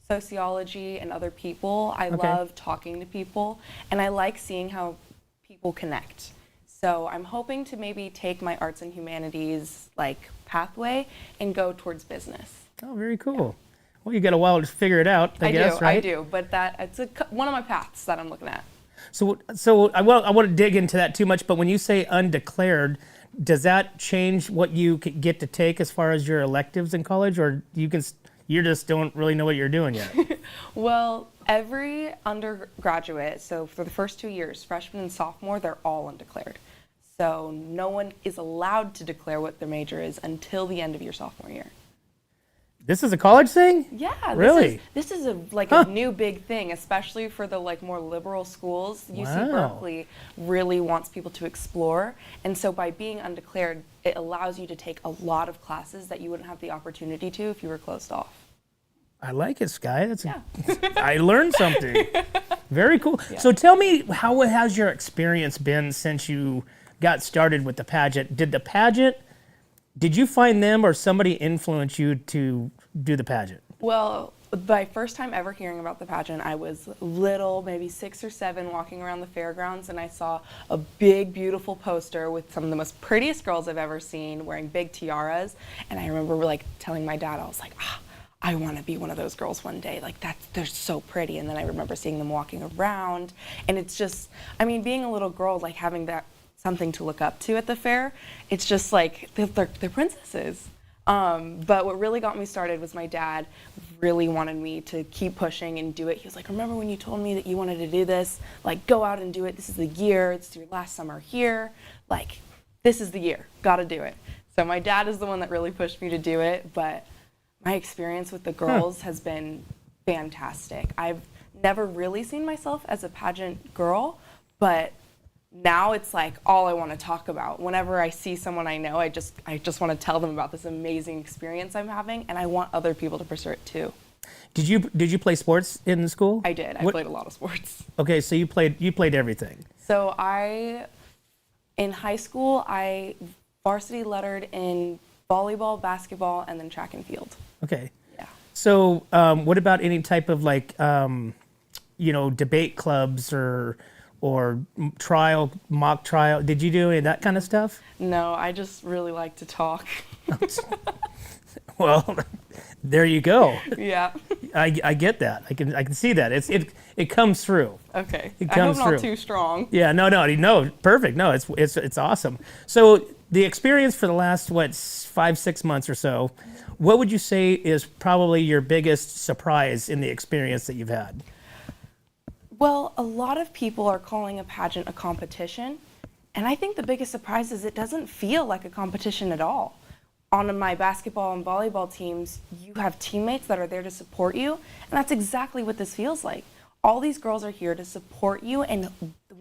sociology and other people. I love talking to people, and I like seeing how people connect. So I'm hoping to maybe take my arts and humanities like pathway and go towards business. Oh, very cool. Well, you got a while to figure it out, I guess, right? I do, but it's one of my paths that I'm looking at. So I want to dig into that too much, but when you say undeclared, does that change what you get to take as far as your electives in college, or you just don't really know what you're doing yet? Well, every undergraduate, so for the first 2 years, freshman and sophomore, they're all undeclared. So no one is allowed to declare what their major is until the end of your sophomore year. This is a college thing? Yeah. Really? This is a new big thing, especially for the more liberal schools. UC Berkeley really wants people to explore. And so by being undeclared, it allows you to take a lot of classes that you wouldn't have the opportunity to if you were closed off. I like it, Sky. I learned something. Very cool. Yeah. So tell me, how has your experience been since you got started with the pageant? Did you find them or somebody influence you to do the pageant? Well, my first time ever hearing about the pageant, I was little, maybe 6 or 7, walking around the fairgrounds, and I saw a big, beautiful poster with some of the most prettiest girls I've ever seen wearing big tiaras. And I remember telling my dad, I was like, I want to be one of those girls one day. They're so pretty. And then I remember seeing them walking around. And it's just, being a little girl, having that something to look up to at the fair, it's just they're princesses. But what really got me started was my dad really wanted me to keep pushing and do it. He was like, remember when you told me that you wanted to do this? Go out and do it. This is the year. It's your last summer here. This is the year. Got to do it. So my dad is the one that really pushed me to do it, but my experience with the girls has been fantastic. I've never really seen myself as a pageant girl, but now it's all I want to talk about. Whenever I see someone I know, I just want to tell them about this amazing experience I'm having, and I want other people to pursue it too. Did you play sports in school? I did. I played a lot of sports. Okay, so you played everything. So in high school, I varsity lettered in volleyball, basketball, and then track and field. Okay. Yeah. So what about any type of debate clubs or mock trial? Did you do any of that kind of stuff? No, I just really like to talk. Well, there you go. Yeah. I get that. I can see that. It comes through. Okay. It comes I hope not too strong. Yeah. No. Perfect. No. It's awesome. So the experience for the last 5-6 months or so, what would you say is probably your biggest surprise in the experience that you've had? Well, a lot of people are calling a pageant a competition, and I think the biggest surprise is it doesn't feel like a competition at all. On my basketball and volleyball teams, you have teammates that are there to support you, and that's exactly what this feels like. All these girls are here to support you and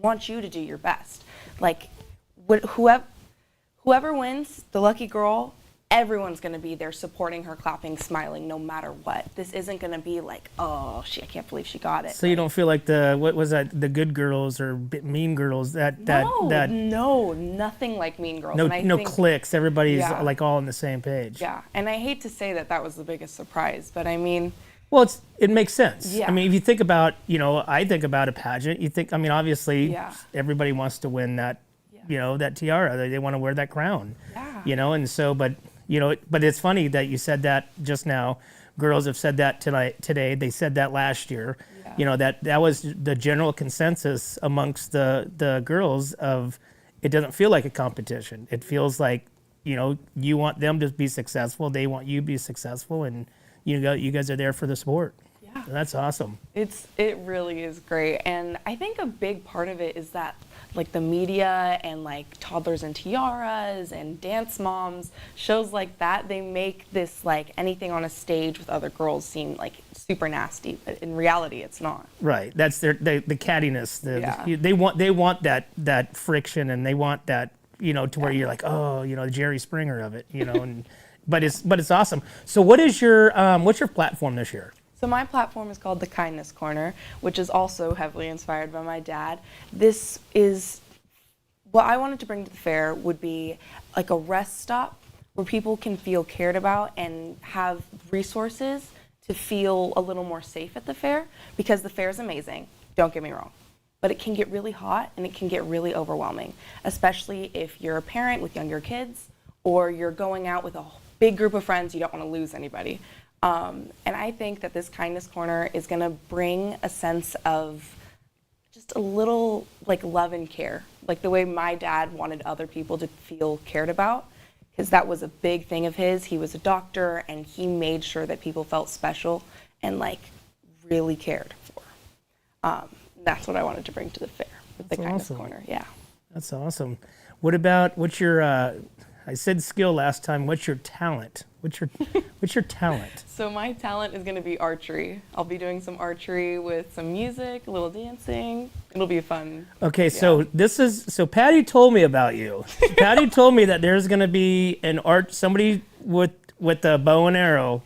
want you to do your best. Whoever wins, the lucky girl, everyone's going to be there supporting her, clapping, smiling, no matter what. This isn't going to be I can't believe she got it. So you don't feel like the good girls or mean girls No, nothing like mean girls. No cliques. Everybody's all on the same page. Yeah, and I hate to say that was the biggest surprise, but well, it makes sense. Yeah. If you think about, I think about a pageant. You think, obviously, everybody wants to win that, that tiara. They want to wear that crown. Yeah. And so, but it's funny that you said that just now. Girls have said that today. They said that last year. Yeah. That was the general consensus amongst the girls of it doesn't feel like a competition. It feels like, you want them to be successful. They want you to be successful, and you guys are there for the sport. Yeah. And that's awesome. It really is great. And I think a big part of it is that the media and Toddlers and Tiaras and Dance Moms, shows like that, they make this anything on a stage with other girls seem super nasty, but in reality it's not. Right. That's the cattiness. They want that friction, and they want that, to where you're the Jerry Springer of it, and but it's awesome. So what's your platform this year? So my platform is called the Kindness Corner, which is also heavily inspired by my dad. This is what I wanted to bring to the fair would be a rest stop where people can feel cared about and have resources to feel a little more safe at the fair, because the fair is amazing, don't get me wrong, but it can get really hot and it can get really overwhelming, especially if you're a parent with younger kids or you're going out with a big group of friends, you don't want to lose anybody. And I think that this Kindness Corner is going to bring a sense of just a little like love and care, like the way my dad wanted other people to feel cared about, because that was a big thing of his. He was a doctor and he made sure that people felt special and like really cared for. That's what I wanted to bring to the fair with the Kindness Corner. Yeah. That's awesome. What's your, I said skill last time, what's your talent? What's your talent? So my talent is going to be archery. I'll be doing some archery with some music, a little dancing. It'll be fun. Okay, so Patty told me about you. Patty told me that there's going to be somebody with a bow and arrow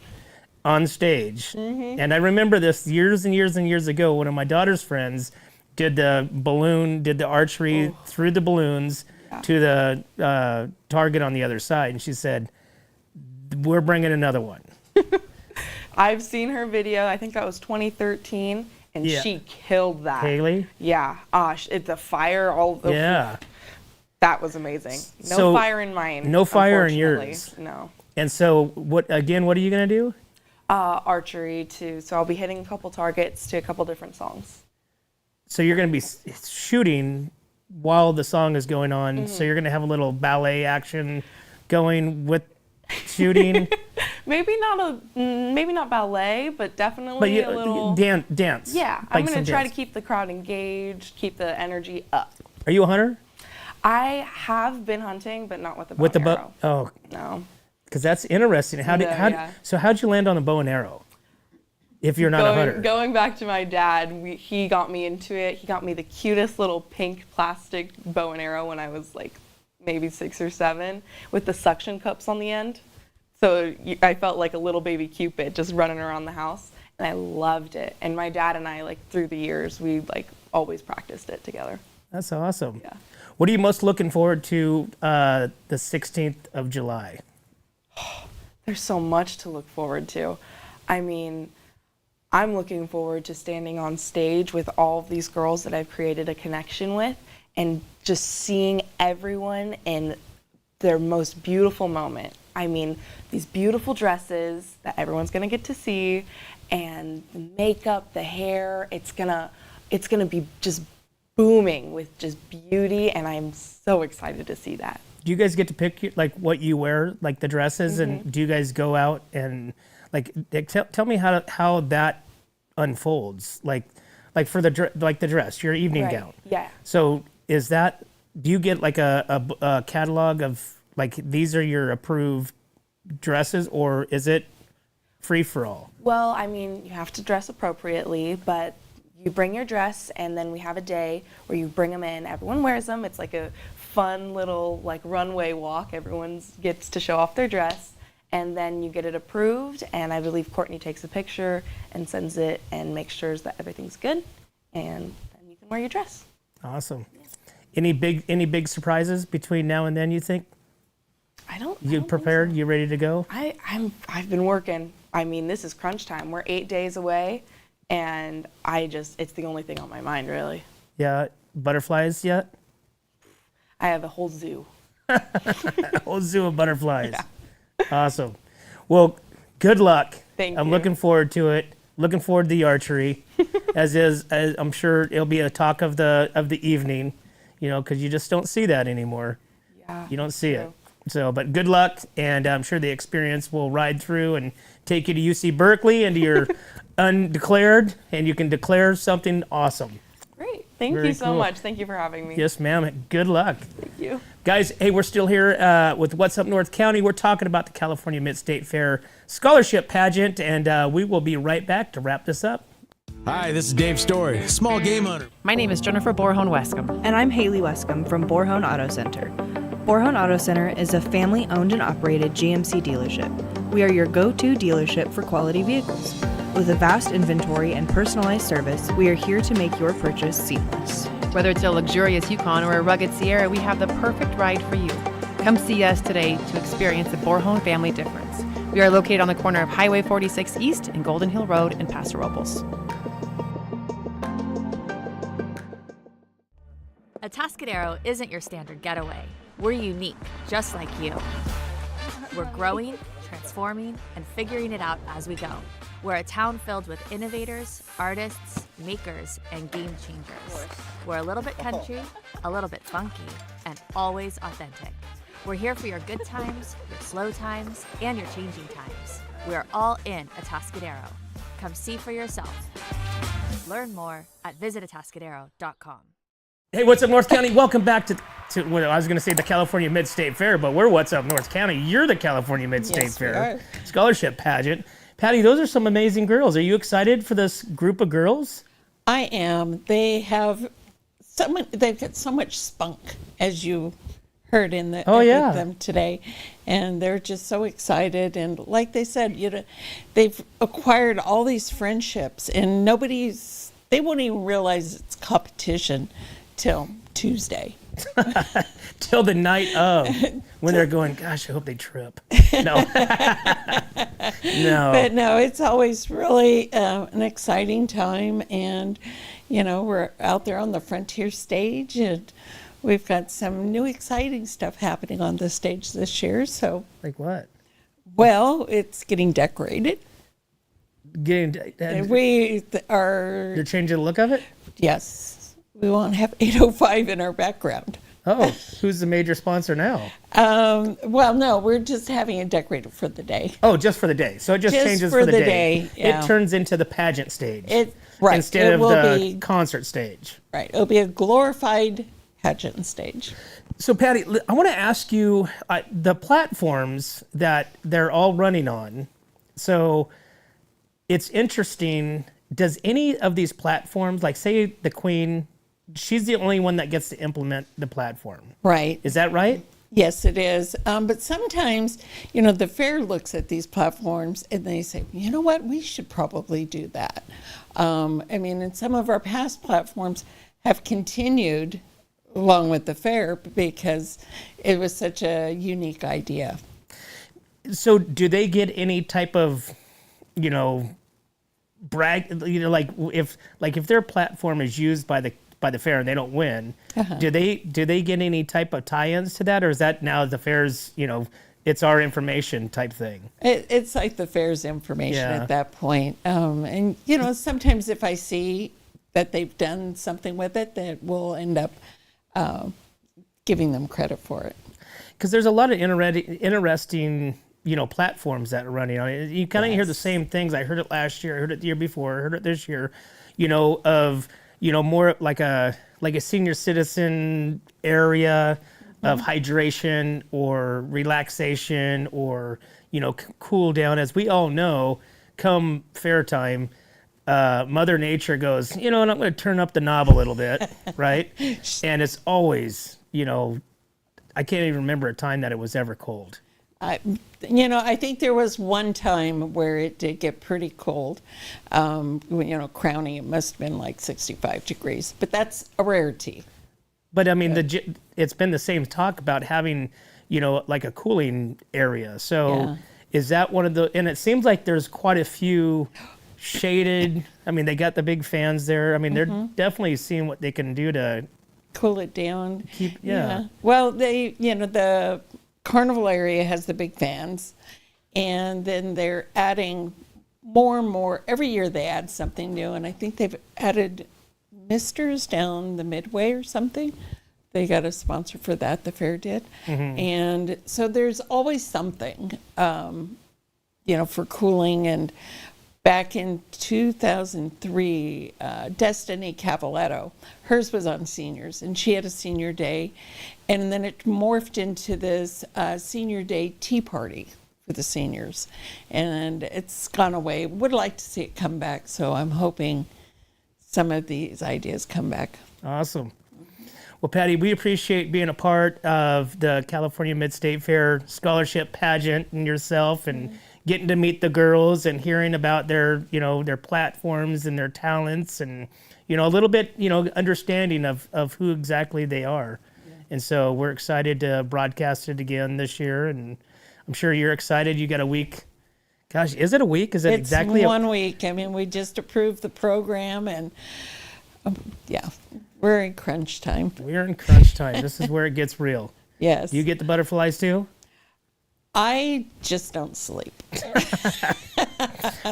on stage. Mm-hmm. And I remember this years and years and years ago. One of my daughter's friends did the archery through the balloons to the target on the other side. And she said, we're bringing another one. I've seen her video. I think that was 2013, and she killed that. Haley? Yeah. The fire all over. Yeah. That was amazing. No fire in mine. No fire in yours. No. And so, what are you going to do? Archery too. So I'll be hitting a couple targets to a couple different songs. So you're going to be shooting while the song is going on. Mm-hmm. So you're going to have a little ballet action going with shooting. Maybe not ballet, but definitely a little dance. Yeah, I'm going to try to keep the crowd engaged, keep the energy up. Are you a hunter? I have been hunting, but not with the bow and arrow. Oh no, because that's interesting. So how'd you land on a bow and arrow? If you're not a hunter. Going back to my dad, he got me into it. He got me the cutest little pink plastic bow and arrow when I was like maybe 6 or 7 with the suction cups on the end. So I felt like a little baby Cupid just running around the house, and I loved it. And my dad and I, like through the years, we like always practiced it together. That's awesome. Yeah. What are you most looking forward to the 16th of July? There's so much to look forward to. I mean, I'm looking forward to standing on stage with all of these girls that I've created a connection with and just seeing everyone in their most beautiful moment. I mean, these beautiful dresses that everyone's gonna get to see, and the makeup, the hair, it's gonna be just booming with just beauty, and I'm so excited to see that. Do you guys get to pick like what you wear, like the dresses, Mm-hmm. and do you guys go out and like tell me how that unfolds, like for the dress, your evening gown. Yeah. So do you get like a catalog of like these are your approved dresses, or is it free for all? Well, I mean, you have to dress appropriately, but you bring your dress, and then we have a day where you bring them in. Everyone wears them. It's like a fun little like runway walk. Everyone gets to show off their dress, and then you get it approved. And I believe Courtney takes a picture and sends it and makes sure that everything's good, and then you can wear your dress. Awesome. Any big surprises between now and then, you think? You prepared? You ready to go? I've been working. I mean, this is crunch time. We're 8 days away, and it's the only thing on my mind, really. Yeah, butterflies yet? I have a whole zoo. A whole zoo of butterflies. Yeah. Awesome. Well, good luck. Thank you. I'm looking forward to it. Looking forward to the archery, as I'm sure it'll be a talk of the evening, because you just don't see that anymore. Yeah. You don't see it. So, but good luck, and I'm sure the experience will ride through and take you to UC Berkeley and to your undeclared, and you can declare something awesome. Great. Thank you so much. Thank you for having me. Yes, ma'am. Good luck. Thank you. Guys, hey, we're still here with What's Up North County. We're talking about the California Mid-State Fair Scholarship Pageant, and we will be right back to wrap this up. Hi, this is Dave Story, small game hunter. My name is Jennifer Borhone-Wescombe. And I'm Haley Wescombe from Borhone Auto Center. Borhone Auto Center is a family-owned and operated GMC dealership. We are your go-to dealership for quality vehicles. With a vast inventory and personalized service, we are here to make your purchase seamless. Whether it's a luxurious Yukon or a rugged Sierra, we have the perfect ride for you. Come see us today to experience the Borjon family difference. We are located on the corner of Highway 46 East and Golden Hill Road in Paso Robles. Atascadero isn't your standard getaway. We're unique, just like you. We're growing, transforming, and figuring it out as we go. We're a town filled with innovators, artists, makers, and game changers. We're a little bit country, a little bit funky, and always authentic. We're here for your good times, your slow times, and your changing times. We are all in Atascadero. Come see for yourself. Learn more at visitatascadero.com. Hey, what's up, North County? Welcome back to well, I was going to say the California Mid-State Fair, but we're What's Up North County. You're the California Mid-State Yes, Fair we are. Scholarship Pageant. Patty, those are some amazing girls. Are you excited for this group of girls? I am. They've got so much spunk, as you heard in the with them today, and they're just so excited. And like they said, they've acquired all these friendships, and they won't even realize it's competition till Tuesday. Till the night of, when they're going, gosh, I hope they trip. No. No. But no, it's always really an exciting time. And, we're out there on the frontier stage, and we've got some new exciting stuff happening on the stage this year. So, like what? Well, it's getting decorated. They're changing the look of it? Yes. We won't have 805 in our background. Oh, who's the major sponsor now? Well, no, we're just having it decorated for the day. Oh, just for the day. So it just changes for the day. Yeah. It turns into the pageant stage. Right. Instead of the concert stage. Right. It'll be a glorified pageant stage. So, Patty, I want to ask you the platforms that they're all running on. So it's interesting. Does any of these platforms, like say the Queen, she's the only one that gets to implement the platform? Right. Is that right? Yes, it is. But sometimes, the fair looks at these platforms and they say, you know what, we should probably do that. And some of our past platforms have continued along with the fair because it was such a unique idea. So do they get any type of, brag, if their platform is used by the fair and they don't win, do they get any type of tie-ins to that, or is that now the fair's, it's our information type thing? It's like the fair's information at that point. And sometimes if I see that they've done something with it, that we'll end up giving them credit for it. Because there's a lot of interesting platforms that are running on it. You kind of hear the same things. I heard it last year, I heard it the year before, I heard it this year, more like a senior citizen area of hydration or relaxation or, cool down. As we all know, come fair time, Mother Nature goes, and I'm going to turn up the knob a little bit, right? And it's always, I can't even remember a time that it was ever cold. I think there was one time where it did get pretty cold. Crowning, it must have been like 65 degrees, but that's a rarity. But it's been the same talk about having, like a cooling area. So is that one of the, and it seems like there's quite a few shaded, they got the big fans there. They're definitely seeing what they can do to cool it down. Yeah. Well, the Carnival area has the big fans, and then they're adding more and more. Every year they add something new, and I think they've added misters down the Midway or something. They got a sponsor for that, the fair did. And so there's always something, for cooling. And back in 2003, Destiny Cavaletto, hers was on seniors, and she had a senior day. And then it morphed into this senior day tea party for the seniors. And it's gone away. Would like to see it come back, so I'm hoping some of these ideas come back. Awesome. Well, Patty, we appreciate being a part of the California Mid-State Fair Scholarship Pageant and yourself, and getting to meet the girls and hearing about their platforms and their talents, and, a little bit, understanding of who exactly they are. And so we're excited to broadcast it again this year. And I'm sure you're excited. You got a week. Gosh, is it a week? Is it it's exactly 1 week? I mean, we just approved the program, and yeah, we're in crunch time. We're in crunch time. This is where it gets real. Yes. You get the butterflies too? I just don't sleep.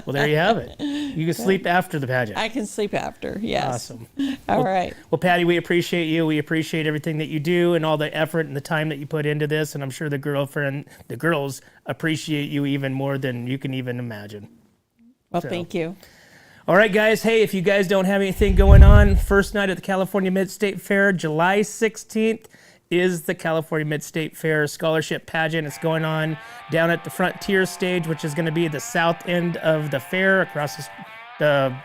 Well, there you have it. You can sleep after the pageant. I can sleep after, yes. Awesome. All right. Well, Patty, we appreciate you. We appreciate everything that you do and all the effort and the time that you put into this. And I'm sure the girls appreciate you even more than you can even imagine. Well, thank you. All right, guys. Hey, if you guys don't have anything going on, first night at the California Mid-State Fair, July 16th, is the California Mid-State Fair Scholarship Pageant. It's going on down at the Frontier stage, which is going to be the south end of the fair, across the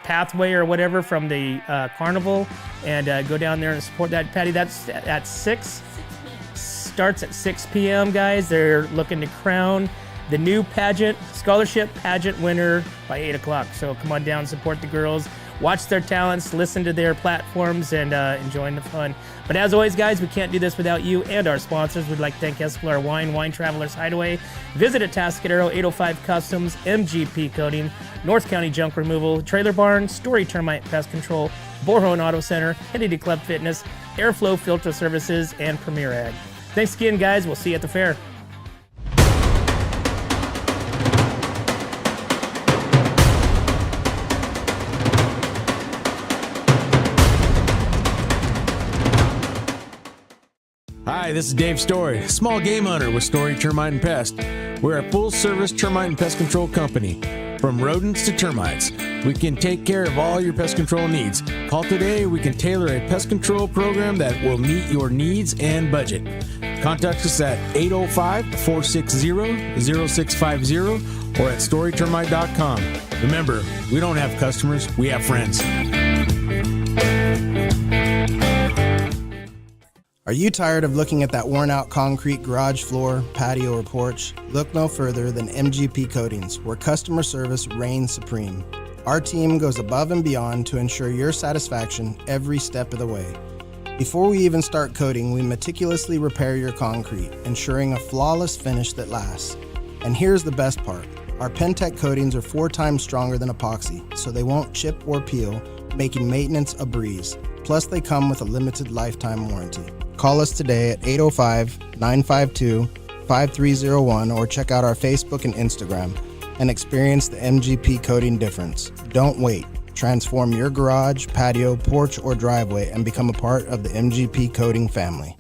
pathway or whatever from the carnival, and go down there and support that. Patty, that's at 6. Starts at 6 p.m., guys. They're looking to crown the new pageant, scholarship pageant winner by 8 o'clock. So come on down, support the girls. Watch their talents, listen to their platforms, and enjoy the fun. But as always, guys, we can't do this without you and our sponsors. We'd like to thank Escalera Wine Travelers Hideaway, Visit Atascadero, 805 Customs, MGP Coating, North County Junk Removal, Trailer Barn, Story Termite Pest Control, Borhone Auto Center, Kennedy Club Fitness, Airflow Filter Services, and Premier Ag. Thanks again, guys. We'll see you at the fair. Hi, this is Dave Story, small game hunter with Story Termite and Pest. We're a full-service termite and pest control company. From rodents to termites, we can take care of all your pest control needs. Call today, we can tailor a pest control program that will meet your needs and budget. Contact us at 805-460-0650 or at storytermite.com. Remember, we don't have customers, we have friends. Are you tired of looking at that worn-out concrete garage floor, patio, or porch? Look no further than MGP Coatings, where customer service reigns supreme. Our team goes above and beyond to ensure your satisfaction every step of the way. Before we even start coating, we meticulously repair your concrete, ensuring a flawless finish that lasts. And here's the best part. Our Pentec coatings are 4 times stronger than epoxy, so they won't chip or peel, making maintenance a breeze. Plus, they come with a limited lifetime warranty. Call us today at 805-952-5301 or check out our Facebook and Instagram and experience the MGP coating difference. Don't wait. Transform your garage, patio, porch, or driveway and become a part of the MGP coating family.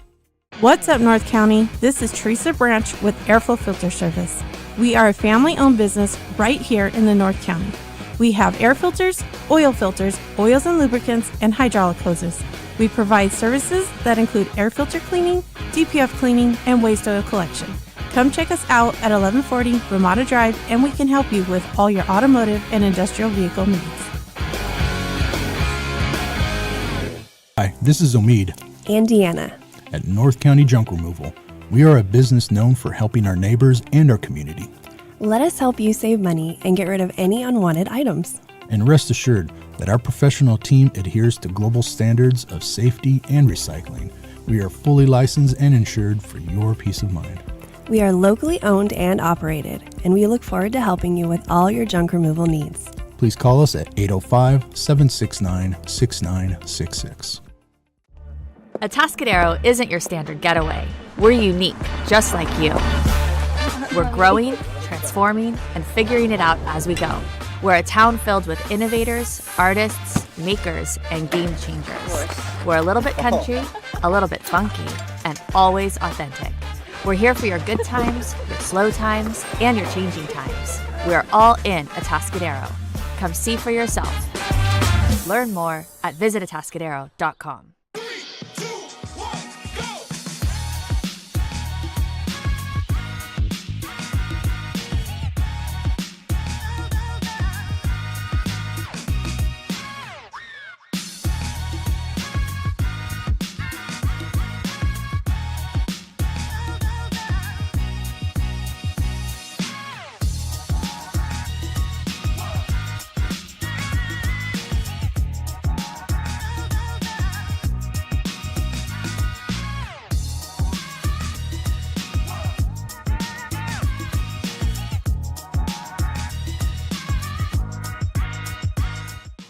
What's up, North County? This is Teresa Branch with Airflow Filter Service. We are a family-owned business right here in the North County. We have air filters, oils and lubricants, and hydraulic hoses. We provide services that include air filter cleaning, DPF cleaning, and waste oil collection. Come check us out at 1140 Ramada Drive, and we can help you with all your automotive and industrial vehicle needs. Hi, this is Omid. And Deanna. At North County Junk Removal, we are a business known for helping our neighbors and our community. Let us help you save money and get rid of any unwanted items. And rest assured that our professional team adheres to global standards of safety and recycling. We are fully licensed and insured for your peace of mind. We are locally owned and operated, and we look forward to helping you with all your junk removal needs. Please call us at 805-769-6966. Atascadero isn't your standard getaway. We're unique, just like you. We're growing, transforming, and figuring it out as we go. We're a town filled with innovators, artists, makers, and game changers. We're a little bit country, a little bit funky, and always authentic. We're here for your good times, your slow times, and your changing times. We're all in Atascadero. Come see for yourself. Learn more at visitatascadero.com.